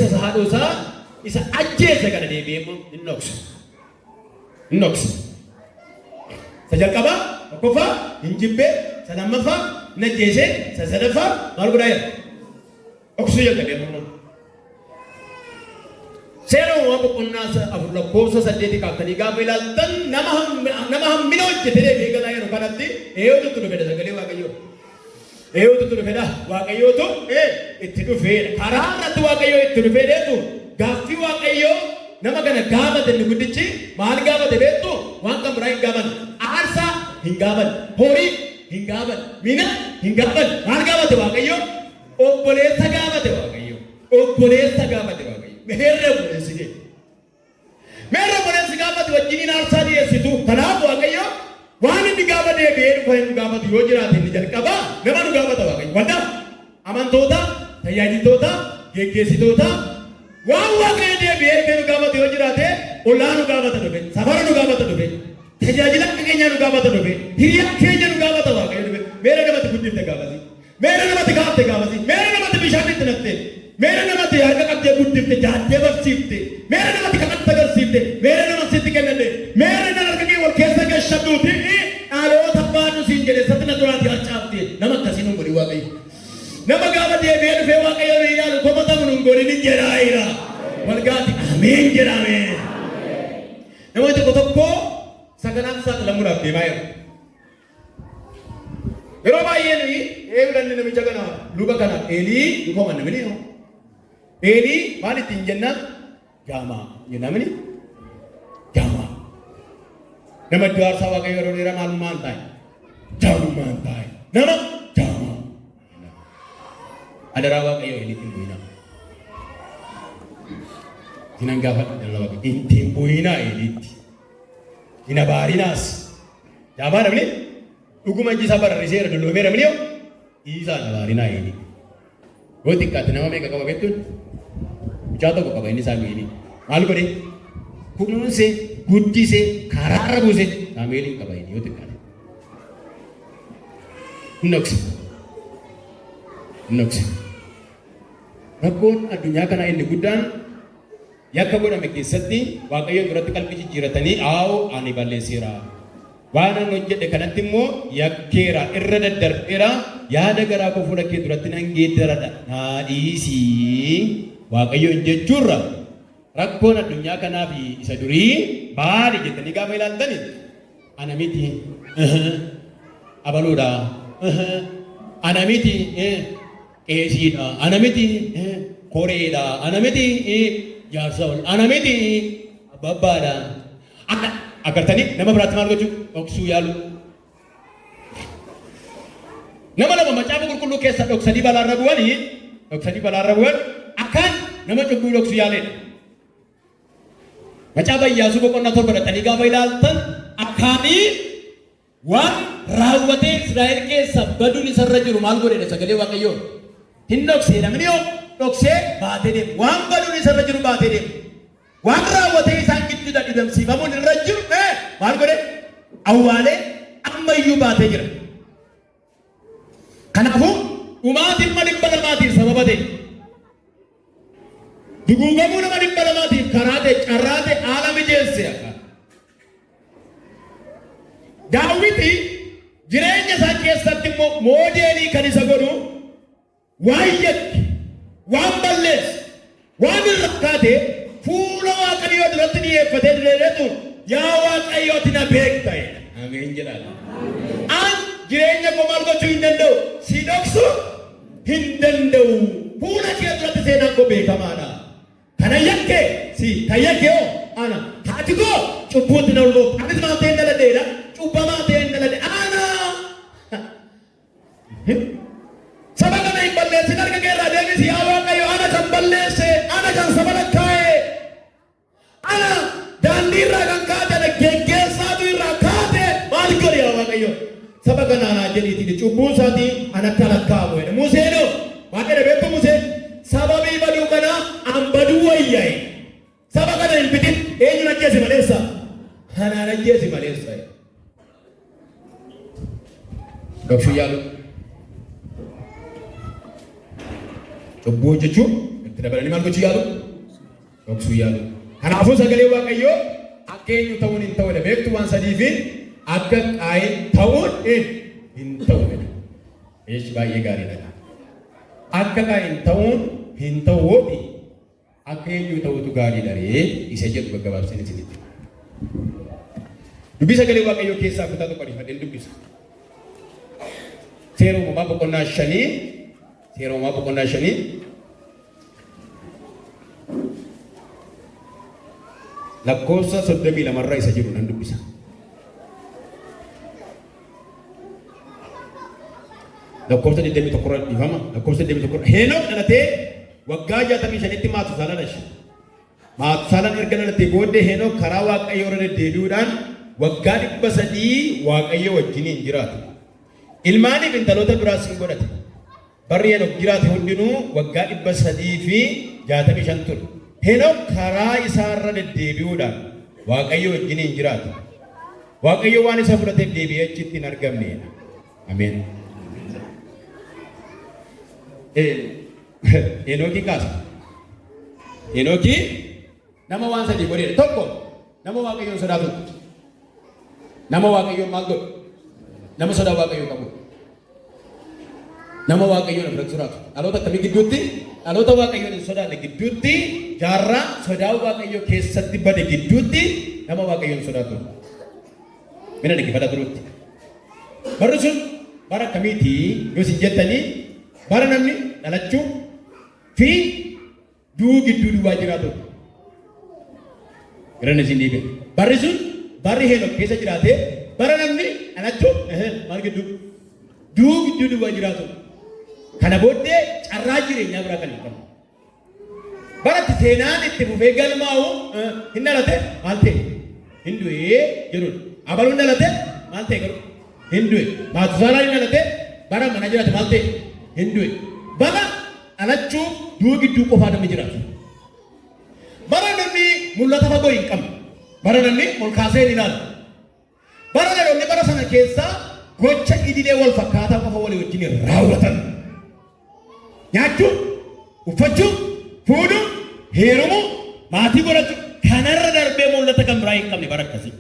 isaa haadhoo isaa isa ajjeese kana deebi'ee immoo hin dhoksu. Isa jalqabaa tokkoffaa hin jibbee, isa lammaffaa hin ajjeesee, isa sadaffaa maal godhaa jira? Dhoksuu jalqabee immoo. Seera uumamaa boqonnaa 4:8 kaaftanii gaafa ilaaltan nama hammina hojjetee deebi'ee galaa yeroo kanatti eeyyootu dhufedha sagalee waaqayyoo. Eeyyootu dhufedha waaqayyootu itti dhufedha. Karaa irratti waaqayyoo itti dhufee deetu gaaffii waaqayyoo nama kana gaafate inni guddichi maal gaafate beektu waan kan biraa hin gaafanne aarsaa hin gaafanne horii hin gaafanne mina hin gaafanne maal gaafate waaqayyoo obboleessa gaafate waaqayyoo obboleessa gaafate waaqayyoo. Meherre obboleessi gaafate wajjiniin aarsaa dhiyeessitu. Kanaaf waaqayyo waan namni gaafa deebi'ee dhufa hin gaafatu yoo jiraate inni jalqaba nama nu gaafata waaqayyo. Wanta amantoota, tajaajiltoota, geggeessitoota waan waaqayyo deebi'ee dhufee nu gaafatu yoo jiraate ollaa nu gaafata dhufe, safara nu gaafata dhufe, tajaajila keenya nu gaafata dhufe, hiriyaa keenya nu gaafata waaqayyo dhufe. Meera namatti guddifte gaafasi, meera namatti kaafte gaafasi, meera namatti bishaan itti naqte, meera namatti harka qabdee guddifte, jaattee barsiifte, meera namatti kadhatte agarsiifte, meera namatti sitti kennate, meera nama harka kee wal keessa gashabduuti dhaloota baanu siin jedhe satina duraati harcaafte nama akkasii nu godhi waaqayyo. Nama gaafa deebi'ee dhufee waaqayyo nu ilaalu komatamu nu godhin hin jedhaayira. Walgaati ameen jedhame. Namoonni tokko tokko saganaan saaxilamuudhaaf deemaa jiru. Yeroo baay'ee nuyi eeguudhaan namicha kana luba kana eelii luba manna mini yoo. Eelii maal ittiin jennaan jaamaa jennamini jaamaa. Nama iddoo aarsaa waaqayyo yeroo dheeraa maalummaan taa'e jaamummaan taa'e nama jaamaa. Adaraa waaqayyo eeliitiin bu'inaa. Hinan gaafa dhala waaqayyo ittiin bu'inaa eeliitti. Hina baarinaas. Jaamaa namni dhuguma jisaa bararriseera dulloomeera mini yoo isaa na baarinaa eelii. Yoo xiqqaate nama meeqa qaba beektuun mucaa tokko qaba inni isaa eelii. Maal godhe? Kunuunse, guddise, karaarra buuse saameeliin qaba inni yoo xiqqaate. Innokse. Innokse. Rakkoon addunyaa kanaa inni guddaan yakka godhame keessatti waaqayyoon duratti qalbii jijjiiratanii aawoo ani balleesseera. Waan an hojjedhe kanatti immoo yakkeera irra daddarbeera yaada garaa koo fuula kee duratti nan geeddaradha naa dhiisii waaqayyoon jechuurra rakkoon addunyaa kanaa fi isa durii baali jettanii gaafa ilaaltani ana miti abaluudha ana miti qeesiidha ana miti koreedha ana miti jaarsaawwan ana miti abbabbaadha agartanii nama biraatti maal gochuu dhoksuu yaalu. Nama lama macaafa qulqulluu keessa dhoksanii balaarra bu'an akkaan nama cubbuu dhoksuu yaaledha. Macaafa Iyyaasuu boqonnaa 7 dhaqanii gaafa ilaaltan akkaanii waan raawwatee Israa'el keessa baduun isarra jiru maal godhedha sagalee waaqayyoo. Hin dhoksee namni yoo dhoksee baatee deemu waan baduun isarra jiru baatee deemu. Waan raawwatee isaan gidduudha dhidhamsiifamuun irra jiru maal godhe awwaalee ammayyuu baatee jira. Kanaafuu dhumaatiin nama 200 sababa ta'e duguugamuu nama 200 karaa ta'e carraa ta'e haala mijeesse akka Daawiti jireenya isaa keessatti immoo moodeelii kan isa godhu waan yakki waan balleessu waan irra kaatee fuula waaqayyoo duratti dhiyeeffatee direeretu yaa waaqayyooti na beekta jedha. Ameen jedhaan. An jireenya koo maal gochuu hin danda'u si dhoksu hin danda'u. Fuula kee duratti seenaan koo beekamaadha. Kana yakkee si kan yakkee hoo ana haati koo cubbuutti na ulfoof anis maal ta'e daladheedha cubbamaa ta'e daladhe ana. Saba kana hin balleessin harka keerraa deebisi yaa waaqayyo ana kan balleesse ana kan saba lakkaa'e. Ana daandii irraa kan kaate geggeessaatu irraa kaate maal godhe yaa waaqayyo saba kanaanaa jedhiitii cubbuu isaatii an akka lakkaa'amu jedhe Museenoo waan jedhe beektu Museen sababii baduu kana an baduu wayyaa'e saba kana hin bitin eenyuun ajjeesi maleessa anaan ajjeesi maleessa dhoksuu yaalu cubbuu jechuun itti dabalanii maal gochuu yaalu dhoksuu yaalu. Kanaafuu sagalee waaqayyoo akka eenyu ta'uun hin ta'udha beektu waan sadiifi akka Qaayin ta'uun hin ta'udha. Eesh baay'ee gaariidha. Akka Qaayin ta'uun hin ta'uuti akka eenyu ta'utu gaariidha ree isa jedhu gaggabaabseen isinitti. Dubbii sagalee waaqayyoo keessaa kutaa tokko dhiifadheen dubbisa. Seera uumamaa boqonnaa 5 lakkoofsa 32 irraa isa jedhu nan dubbisa. Lakkoofsa 21 irra dhiifama. Lakkoofsa 21 Henook dhalatee waggaa 65tti Maatusaalaan dhashe. Maatusaalaan erga dhalatee booddee Henook karaa waaqayyoo irra deddeebi'uudhaan waggaa 300 waaqayyo wajjiniin jiraate. Ilmaaniif intaloota biraas hin godhate. Barri Henook jiraate hundinuu waggaa 365 ture. Henook karaa isaarra deddeebi'uudhaan waaqayyo wajjiniin jiraate. Waaqayyo waan isa fudhateef deebi'ee achitti hin argamne. Ameen. Henooki kaasa. Henooki nama waan sadii godheedha. Tokko nama waaqayyoon sodaatu. Nama waaqayyoon maal godhu? Nama sodaa waaqayyoo qabu. Nama waaqayyoon irratti sodaatu. Dhaloota akkamii gidduutti? Dhaloota waaqayyoon hin sodaanne gidduutti, jaarraa sodaa waaqayyoo keessatti bade gidduutti nama waaqayyoon sodaatu. Mina dhaggeeffadhaa turuutti. Barri sun bara akkamiiti yoo isin jettanii bara namni dhalachuu fi du'uu gidduu duwwaa jiraatu. Irraan isin dhiibe. Barri sun barri Henook keessa jiraate bara namni dhalachuu maal gidduu du'uu gidduu duwwaa jiraatu. Kana booddee carraa jireenyaa biraa kan hin qabu. Bara itti seenaan itti fufee galmaa'u hin dhalate maal ta'e? Hin du'ee jedhudha. Abaluun dhalate maal ta'e garuu? Hin du'e. Maatusaalaa hin dhalate bara mana jiraate maal ta'e? Hin du'e. Bara dhalachuu du'uu gidduu qofaa namni jiraatu. Bara namni mul'ata fagoo hin qabne. Bara namni ol kaasee hin ilaalu. Bara dhaloonni bara sana keessaa gocha idilee wal fakkaataa qofa walii wajjin raawwatan. Nyaachuu, uffachuu, fuudhuu, heerumuu, maatii godhachuu kanarra darbee mul'ata kan biraa hin qabne bara akkasii.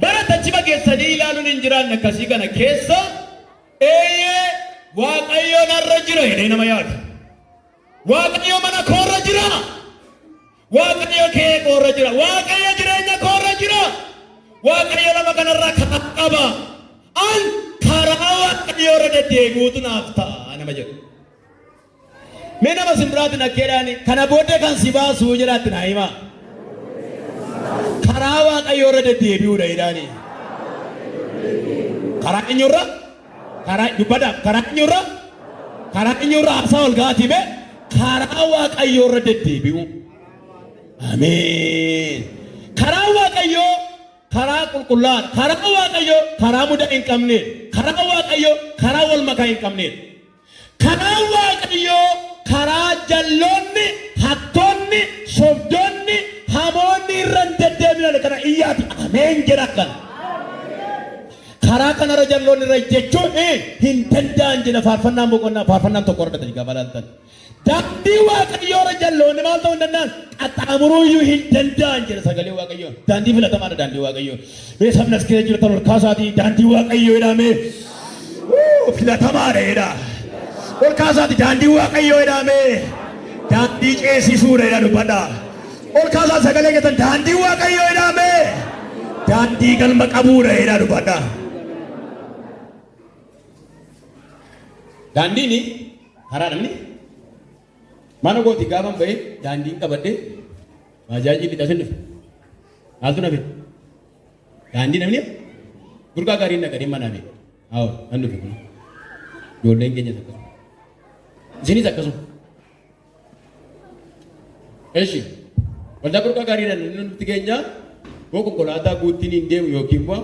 Bara tachima keessanii ilaaluun hin jiraanne akkasii kana keessa eeyyee waaqayyoon har'a jira jedhee nama yaada. Waaqayyo mana koorra jira. Waaqayyo kee koorra jira. Waaqayyo jireenya koorra jira. Waaqayyo nama kanarraa kan qaba. An karaa waaqayyoo irra deddeebi'uutu naaf ta'a nama jedhu. Mee nama simbiraatti nakkeedhaani kana booddee kan si baasuu jedhaatti naa himaa. Karaa waaqayyoo irra deddeebi'uudha jedhaani. Karaa eenyurra? Karaa dubbadhaaf karaa eenyurra? Karaa eenyurra haasaa ol gaatii mee karaa waaqayyoo irra deddeebi'u. Ameen. Karaa waaqayyoo karaa qulqullaa'aa. Karaa waaqayyoo karaa mudaa hin qabne. Karaa waaqayyoo karaa wal makaa hin qabne. Karaa waaqayyoo karaa jalloonni, hattoonni, sobdoonni, hamoonni irra deddeebi'an kana iyyaati. Ameen jedha kana. Karaa kanarra jalloonni irra jechuun hin danda'an jedha faarfannaan boqonnaa faarfannaan tokko irra ta'e gabaalaatan. Daandii waaqayyoo irra jalloonni maal ta'uu hin danda'an qaxxaamuruu iyyuu hin danda'an jedha sagalee waaqayyoo. Daandii filatamaadha daandii waaqayyoo. Mee sabni as keessa jirtan ol kaasaatii daandii waaqayyoo jedhamee filatamaadha jedha. Ol kaasaati daandii waaqayyoo jedhamee daandii ceesisuudha jedha dubbadha. Ol kaasaa sagalee keessan daandii waaqayyoo jedhamee daandii galma qabuudha jedha dubbadha. Daandiin karaa namni mana gooti gaafan bahee daandiin qabadhee bajaajii lixasin dhufe. Maaltu nafe? Daandii namni gurgaa gaarii naqadee mana hafe. Haa nan dhufe kun ijoolleen keenya akkasuma. Isinis akkasuma. Eeshi waldaa gurgaa gaariidhaan inni nuti keenya boo konkolaataa guuttiin hin deemu yookiin immoo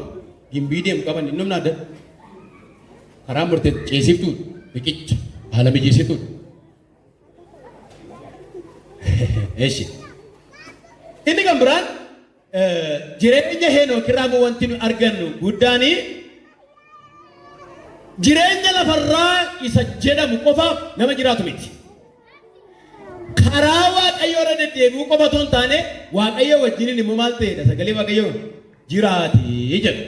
gimbii deemu qaban inni humna adda. Karaa murtee ceesiftuudha. Biqicha haala mijeessituudha. Eeshi. Inni kan biraan jireenya Henook irraa wanti nu argannu guddaanii jireenya lafarraa isa jedhamu qofaaf nama jiraatu miti. Karaa waaqayyoo irra deddeebi'uu qofa osoo hin taane waaqayyo wajjin immoo maal ta'edha sagalee waaqayyoo jiraatee jedhu.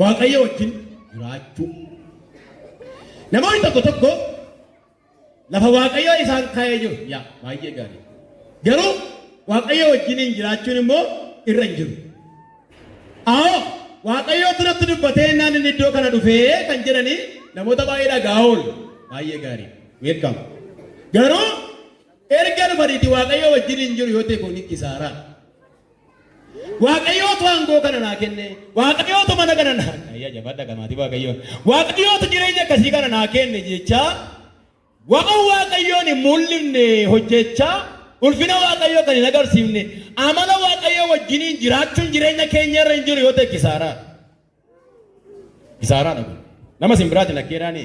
Waaqayyo wajjin jiraachuu. Namoonni tokko tokko lafa waaqayyoo isaan kaa'ee jiru yaa baay'ee gaarii. Garuu waaqayyo wajjin jiraachuun immoo irra hin jiru. Waaqayyootu natti dubbatee naan inni iddoo kana dhufee kan jedhanii namoota baay'ee dhagaa oolu baay'ee gaarii. Welcome. Garuu erga dhufaniiti waaqayyo wajjin hin jiru yoo ta'e kun kisaaraa. Waaqayyootu aangoo kana naa kenne. Waaqayyootu mana kana naa ayyaa jabaadha gamaatii waaqayyoo. Waaqayyootu jireenya akkasii kana naa kenne jechaa waan waaqayyoon hin mul'ifne hojjechaa ulfina waaqayyoo kan hin agarsiifne amala waaqayyoo wajjiniin jiraachuun jireenya keenya irra hin jiru yoo ta'e kisaaraadha kun. Nama simbiraatiin akkeedhaani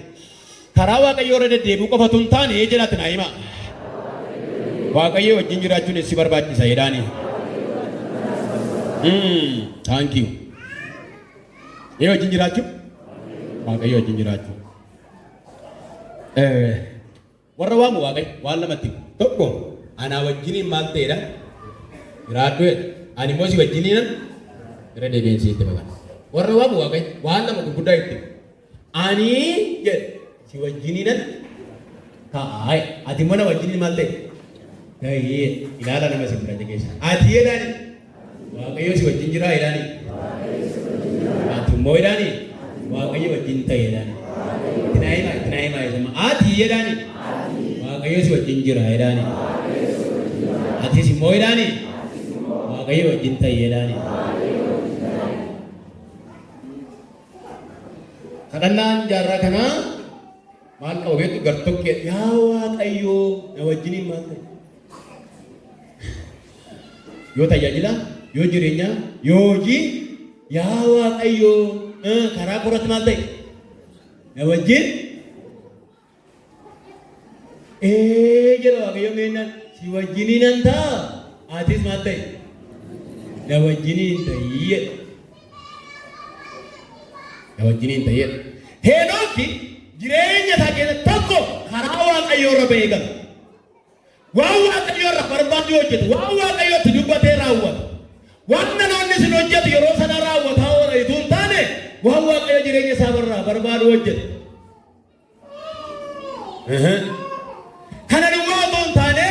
karaa waaqayyoo irra deddeebi'uu qofatu hin taane jedhatti naa hima. Waaqayyoo wajjin jiraachuun si barbaachisa jedhaani. Thank you. Yoo wajjin jiraachuu waaqayyoo wajjin jiraachuu. Warra waamu waaqayyo waan lamatti tokko ana wajjiniin maal ta'edha jiraadhu ani immoo si wajjiniin irra deebiinsi itti bagan. Warra waamu waaqayyo waan lama gurguddaa itti ani si wajjiniin taa'e ati immoo na wajjiniin maal ta'e ta'ee ilaala nama si bira jegeessa ati jedhaani waaqayyo si wajjin jira jedhaani ati immoo jedhaani waaqayyo wajjin ta'e jedhaani tinaayima jedhama ati jedhaani waaqayyo si wajjin jira jedhaani ati si immoo jedhaani waaqayyo wajjin ta'e jedhaani. Kadhannaan jaarraa kanaa maal qabu beektu gartokkee yaa waaqayyo na wajjiniin maal ta'e yoo tajaajila yoo jireenya yoo hojii yaa waaqayyo karaa koratti maal ta'e na wajjin jedha waaqayyo meennaan si wajjiniin ta'a atis maal ta'e na wajjiniin ta'e na wajjiniin ta'e. Heenooki jireenya isaa keessatti tokko karaa waaqayyoo irra ba'ee gala. Waan waaqayyoo irra barbaadu hojjetu, waan waaqayyoo itti dubbatee raawwatu. Waan namoonni isin hojjetu yeroo sana raawwataa oola ituu hin taane waan waaqayyoo jireenya isaa irraa barbaadu hojjetu. Kana immoo otoo hin taane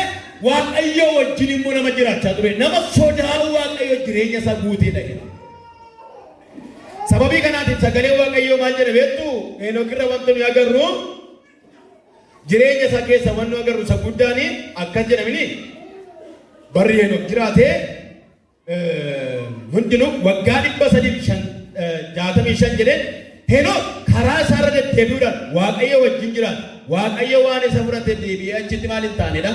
waaqayyoo wajjin immoo nama jiraachaa ture. Nama sodaa waaqayyoo jireenya isaa guutee dhaqe. Sababii kanaatiif sagalee waaqayyoo maal jedha beektu Heenokirra wanti nuyi agarru jireenya isaa keessa wanti nu agarru isa guddaani akkas jedhamini barri Heenok jiraatee hundinuu waggaa 365 jedhee Heenok karaa isaarra deddeebi'uudhaan waaqayyo wajjin jiraata. Waaqayyo waan isa fudhate deebi'ee achitti maal hin taanedha?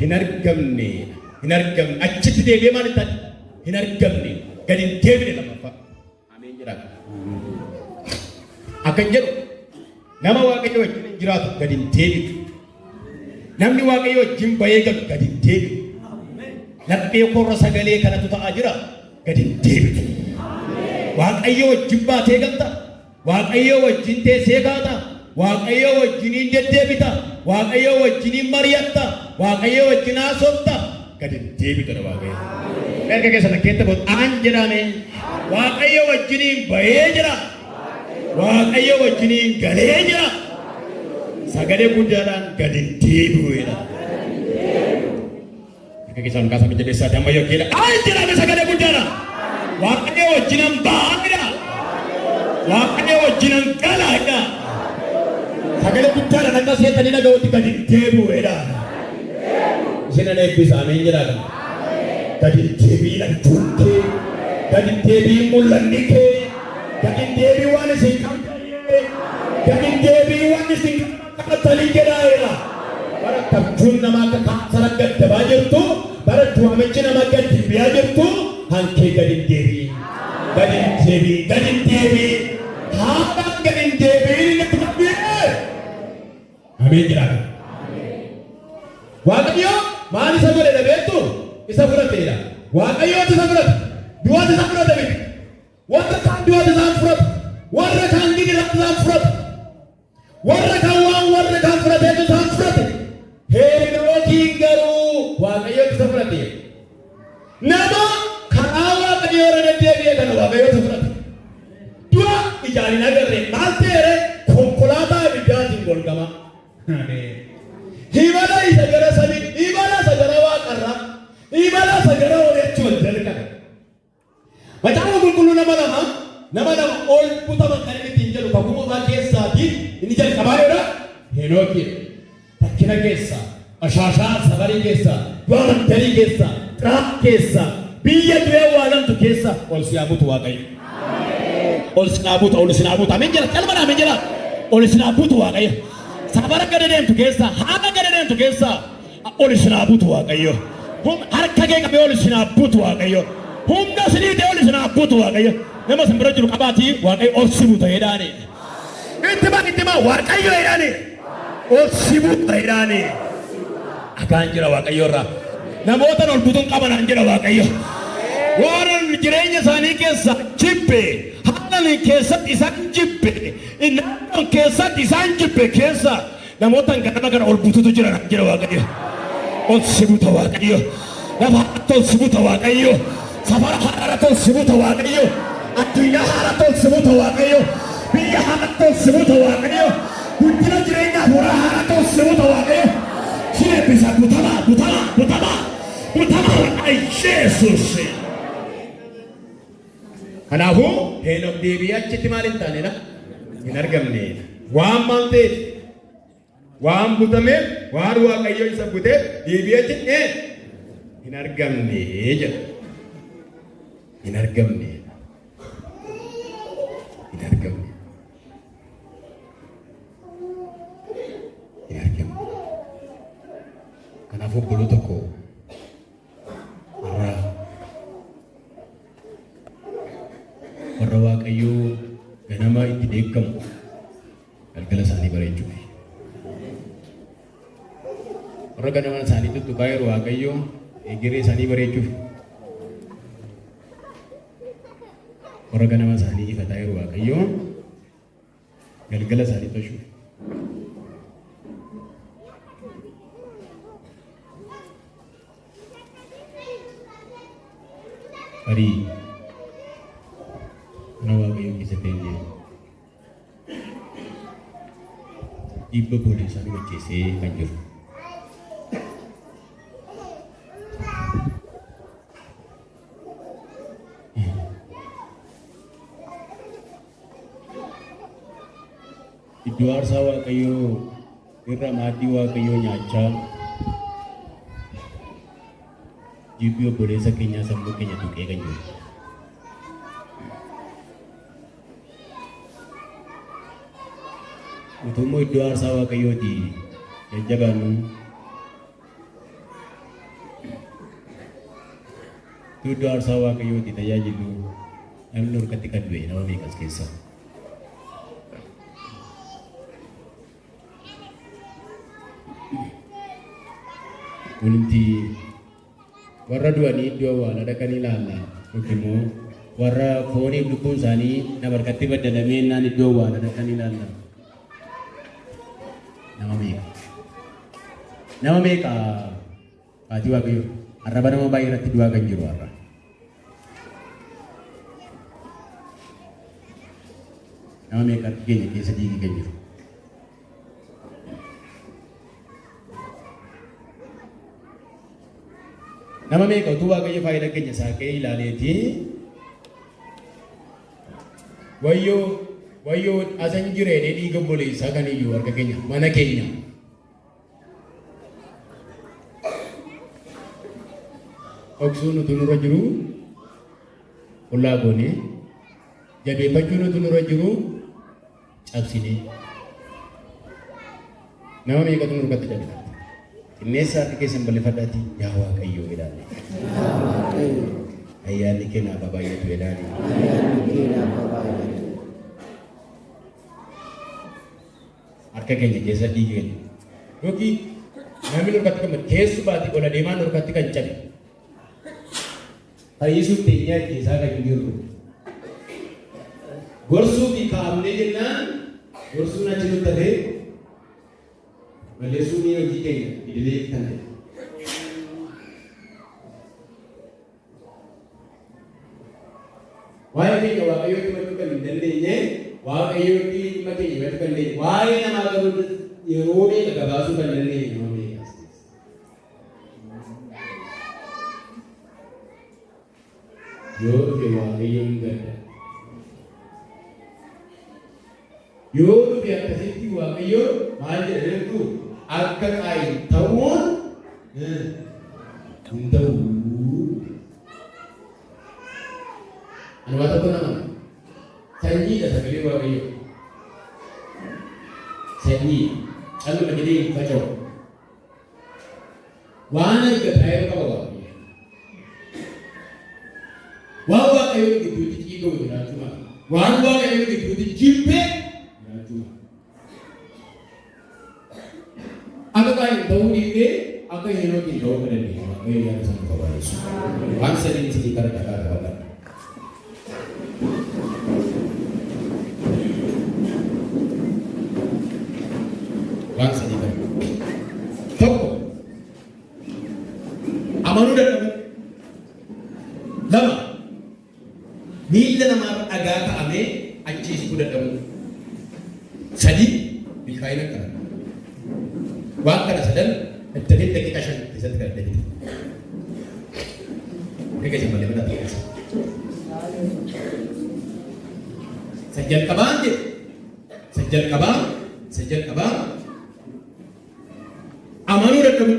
Hin argamne. Achitti deebi'ee maal hin taane? Hin argamne. Gadi hin deebine lammaffaa. Akan jedhu nama waaqayyo wajjin jiraatu gadi hin deebi'u. Namni waaqayyo wajjin bahee galu gadi hin deebi'u. Laphee korra sagalee kanatu ta'aa jira gadi hin deebi'u. Waaqayyo wajjin baatee galta. Waaqayyo wajjin teessee kaata. Waaqayyo wajjin deddeebita. Waaqayyo wajjin mari'atta. Waaqayyo wajjin haasofta gadi hin deebi'u waaqayyo. Erga keessatti keetta bood aan jedhame waaqayyo wajjin bahee jira. Waaqayyo wajjiniin galee jira. Sagalee guddaadhaan gadi hin deebi'uudha. Akka keessaan kaasaa mijaleessaati amma yookiin aan jedhame sagalee guddaadhaan. Waaqayyo wajjinan baadha. Waaqayyo wajjinan galaadha. Sagalee guddaadhaan akka seetanii dhaga'utti gadi hin deebi'uudha. Isin eebbisa ameen jedhaadha. Gadi hin deebi'in tuuttee. Gadi hin deebi'in mul'anni kee. Gadi deebii waan isin qabdanii gadi deebii waan isin qabatanii jedhaera. Bara kabjuun nama akka kaasara gaddabaa jirtu bara du'amichi nama gadi biyaa jirtu hankee gadi deebii haadhaan gadi deebii ni qabdee. Ameen jedhama. Waaqayyo maal isa godhe dhabeettu isa fudhateedha. Waaqayyo isa fudhate du'aati isa fudhate miti. Warra kaan du'aati isaan fudhatu. Warra kaan gidiraa isaan fudhatu. Warra kaan waan warra kaan fudhateetu isaan fudhate. Heenookiin garuu waaqayyo isa fudhate. Nama karaa waaqayyoo irra deddeebi'ee kana waaqayyo isa fudhate. Du'a ijaan hin agarre maal ta'e konkolaataa ibiddaatiin golgama. Himala isa gara samii, himala isa gara waaqarraa, himala isa gara walitti wal jalqabe. Macaafa qulqulluu nama ol butaman kan inni ittiin jedhu kakuu mootaa keessaatiin inni jalqabaa jedha. Heenookiin rakkina keessaa, ashaashaa safarii keessaa, du'a mandarii keessaa, xiraaf keessaa, biyya duree waalamtu keessaa ol si haabutu waaqayyo. Ol si haabutu, ameen jira, qalma ameen jira. Ol si haabutu waaqayyo. Sabara gada deemtu keessaa, haqa gada deemtu keessaa, ol isinaa butu waaqayyo. Harka kee qabee ol isinaa butu waaqayyo. Humna sinii ta'e ol isinaa butu waaqayyo. Nama sin bira jiru qabaatii waaqayyo ol si buta jedhaani. Itti maa waaqayyo jedhaani. Ol si buta jedhaani. Akaan jira waaqayyo irraa. Namoota ol butuun qabanaan jira waaqayyo. Waan jireenya isaanii keessa jibbe haalan keessatti isaan jibbe naannoon keessatti isaan jibbe keessa namoota ganama kana ol bututu jiran jira waaqayyo. Ol si buta waaqayyo. Lafa haaraatti ol si buta waaqayyo. Safara haaraatti ol si buta waaqayyo. Addunyaa haaraatti ol si buta waaqayyo. Biyya haaraatti ol si buta waaqayyo. Guddina jireenya hafuuraa haaraatti ol si buta waaqayyo. Si eebbisa butamaa ay Yesuus. Kanaafuu Henook deebi'ee achitti maal hin taanedha? Hin argamneedha. Waan maal ta'eef, waan butameef, waan waaqayyo isa buteef deebi'ee achitti hin argamne jedha. Hin argamne. Hin argamne. Hin argamne. Kanaafuu obbolo tokko warra waaqayyoo ganama itti deeggamu galgala isaanii bareechuuf. Warra ganama isaanii tuttuqaa yeroo waaqayyoo egeree isaanii bareechuuf. Warra ganama isaanii ifataa yeroo waaqayyoo galgala isaanii toshuuf. Hari mana waaqayyo keessatti illee dhibba boodee isaanii wajjeessee kan jiru. Iddoo aarsaa waaqayyoo irra maaddii waaqayyoo nyaachaa jibbii obboleessa keenyaa sammuu keenya tuqee kan jiru. Utumoo iddoo aarsaa waaqayyooti jajjabaannu iddoo aarsaa waaqayyooti tajaajilu namni harkatti kan du'e nama meeqas keessa. Wanti warra du'anii iddoo awwaalaa dhaqanii ilaalla yookiin immoo warra fooniif lubbuun isaanii nama harkatti baddalamee naan iddoo awwaalaa dhaqanii ilaalla. Nama meeqa Fatii waaqayyo arraba nama baay'ee irratti du'aa kan jiru har'a. Nama meeqa harki keenya keessa dhiigi kan jiru. Nama meeqa utuu waaqayyo faayidaa keenya saaqee ilaaleetii wayyoo asan jireedhee dhiiga obboleessaa kan iyyuu harka keenya mana keenya. Oksuun utuu nurra jiru qullaa goonee jabeeffachuun utuu nurra jiru cabsinee nama meeqatu nurratti dabala. Inneessa harka keessan balleeffadhaati yaa waaqayyoo jedhaani. Ayyaanni kee naaf baay'atu jedhaani. Harka keenya keessa dhiigi keenya yookiin namni nurkatti kan keessumaatti ola deemaa nurkatti kan cabe. Fayyisuuf teenyaa keessaa kan jiru. Gorsuu fi kaa'amnee jennaan gorsuun achi nutti ta'e balleessuun ni hojii keenya idilee kan ta'e. Waa'ee keenya waaqayyootti himachuu kan hin dandeenye waaqayyootti dhimma keenya himachuu kan dandeenye waa'ee namaa garuu yeroo meeqa gabaasuu kan dandeenye nama meeqa. Yoo dhufe waaqayyoon gadda. Yoo dhufe akkasitti waaqayyo maal jedha jettu akka Qaayin ta'uun hin ta'u. Ani waa tokko nama sanyiidha sagalee waaqayyo. Sanyii calluma jedhee hin faca'u. waan argataa'ee qaba waaqayyo. Waan waaqayyo gidduutti ciigoo jiraachuu mala. Waan waaqayyo gidduutti jibbee jiraachuu mala. Akka qaaliin ta'uu dhiibee akka Heenookiin ta'uu kan dandeenyu waaqayyo yaada sana qabaayeessu. Waan sadiin isinii gara dhagaa qabatan. Waan sadii qabu. Tokko amanuu dadhabu. Lama miila namaa dhagaa ta'amee ajjeesuu dadhabu. Sadii milkaa'ina qaba. Waan kana sadan itti daqiiqaa 5 keessatti kan danda'e. Egaa jamalee mana ta'eessa. Sajjal qabaa amanuu dadhabu.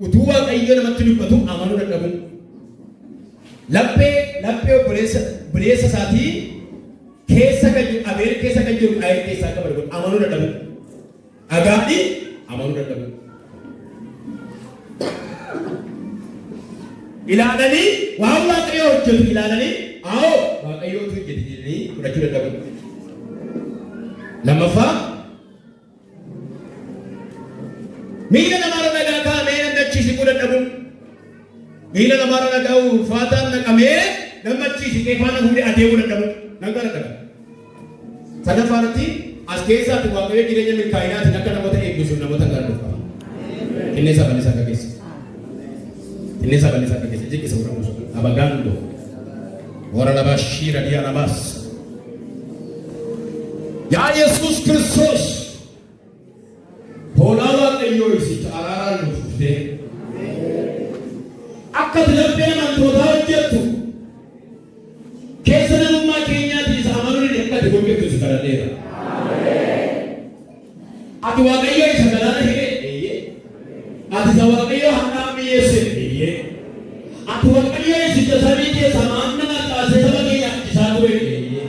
Utuu waaqayyo namatti dubbatu amanuu dadhabu. Laphee obboleessa isaatii keessa kan jiru abeel keessa kan jiru qaayil keessaa akka barbaadu amanuu dadhabu. Agaadhi amanuu dadhabu. Ilaalanii waan waaqayyo hojjetu ilaalanii waaqayyootu hojjete jedhanii fudhachuu dadhabu. Lammaffaa miila namaarra dhagaa kaa'amee namni achiisuu dadhabu. Miila namaarra dhagaa ulfaataan naqamee namni achiisee faana fuudhee adeemuu dadhabu. Nagaa dadhabu. Sadaffaarratti as keessaatti waaqayyo jireenya milkaa'inaatiin akka namoota eebbisu namoota gargaaru qaba. Inni sabanis akka keessa. Jeqisa uramusu abagaando. Wara labaa shiira dhiyaa namaas. Yaa Yesuus Kiristoos. Hoolaa waaqayyoo isitti araaraan nuuf dhuftee. Akka laphee amantootaa hojjettu. Keessa namummaa keenyaatiis amanuun akka ati hojjettu si kadhadheera. Ati waaqayyoo isa galaana hire eeyyee. Ati isa waaqayyoo hanqaa biyyeesse eeyyee. Ati waaqayyoo isicha samii keessa maanna naqaasee saba keenya isaa ture eeyyee.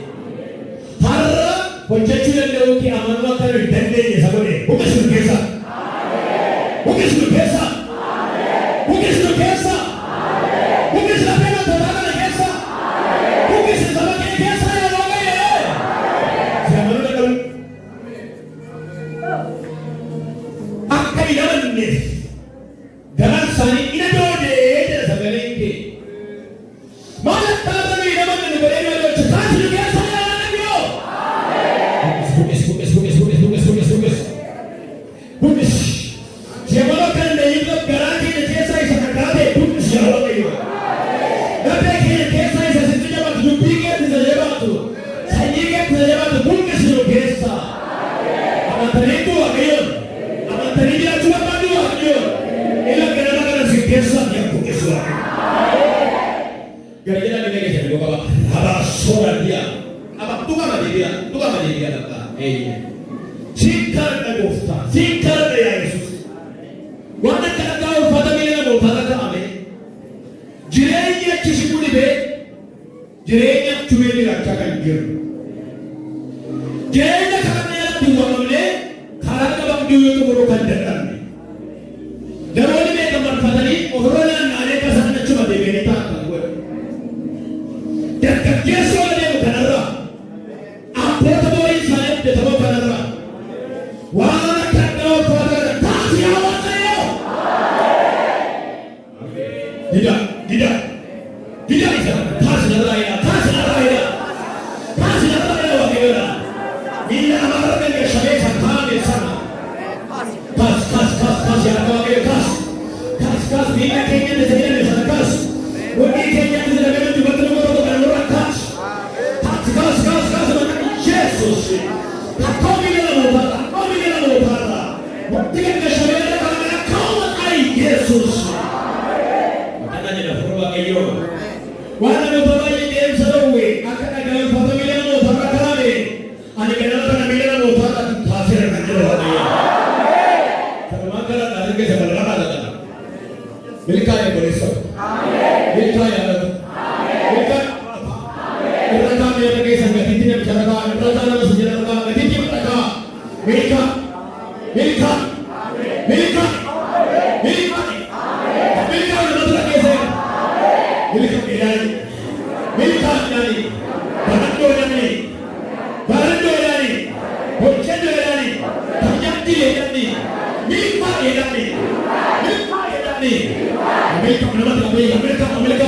Har'a hojjechuu danda'u ki amanuu akka hin dandeenye isa godhe buqisnu keessa. Buqisnu keessa. Buqisnu keessa. Buqisnu laphee amantootaa kana keessa. Buqisnu saba keenya keessa yaa waaqayyo. Si amanuu danda'u. Akka hin amanneef garaan isaanii ina doodee jedha sagaleen kee. Maal akka amanuu hin amanne nu godhee malee hojjetu taasisuu keessa yaa waaqayyo. Buqis. Siyamaloo kan dandeenyu garaa keenya keessaa isa kakkaate buqis yaa waaqayyo. Laphee keenya keessaa isa sitti jabaatu dubbii keessa isa jabaatu sanyii keessa isa jabaatu buqis nu keessa. Amantanii tu waaqayyoon. Amantanii jiraachuu barbaadu waaqayyoon. Ila ganama kana si keessa yaa buqis waaqayyo. Gara ni lagi jadi bapak habas soran dia. Apa tuka dia dapat. Sikar ya Yesus. Wana kana kau fata milena mo fata ka ame. Jireenya kishibuni be. Jireenya tumeli rakka kan jiru. Jireenya kana ya tuwamle kara ka bang diyo to boro kan datang. Daroni me kamar fatani ohrola nane ka sanna chuma de be ta kan go. Dakka keso de mo kanara. Apota bo insane de to kanara. Wana kana fata taasi awatayo. Tidak bisa. Taasi naraya wakira. Bila amara ke shabe sakane sana. Kas ya wakira kas. Bila kenya de sejane sana kas. Wani kenya de sejane de batlo ko kan lora kas. Kas Jesus. Komi na mo para. Wakti ke shabe na kana kauma ai Jesus. Wana no babaye dem sarawe akana gal family no thakare ani kana kana milena no thaka thasere kanjero hadi samakara darge se balra lagana milka ye boleso milka ya milka irata me ke sangati ne bichara irata na sujara ka gati ka milka hojjennu jedhanii tajaajila jedhanii milkaa jedhanii Amerika namatti qabee Amerika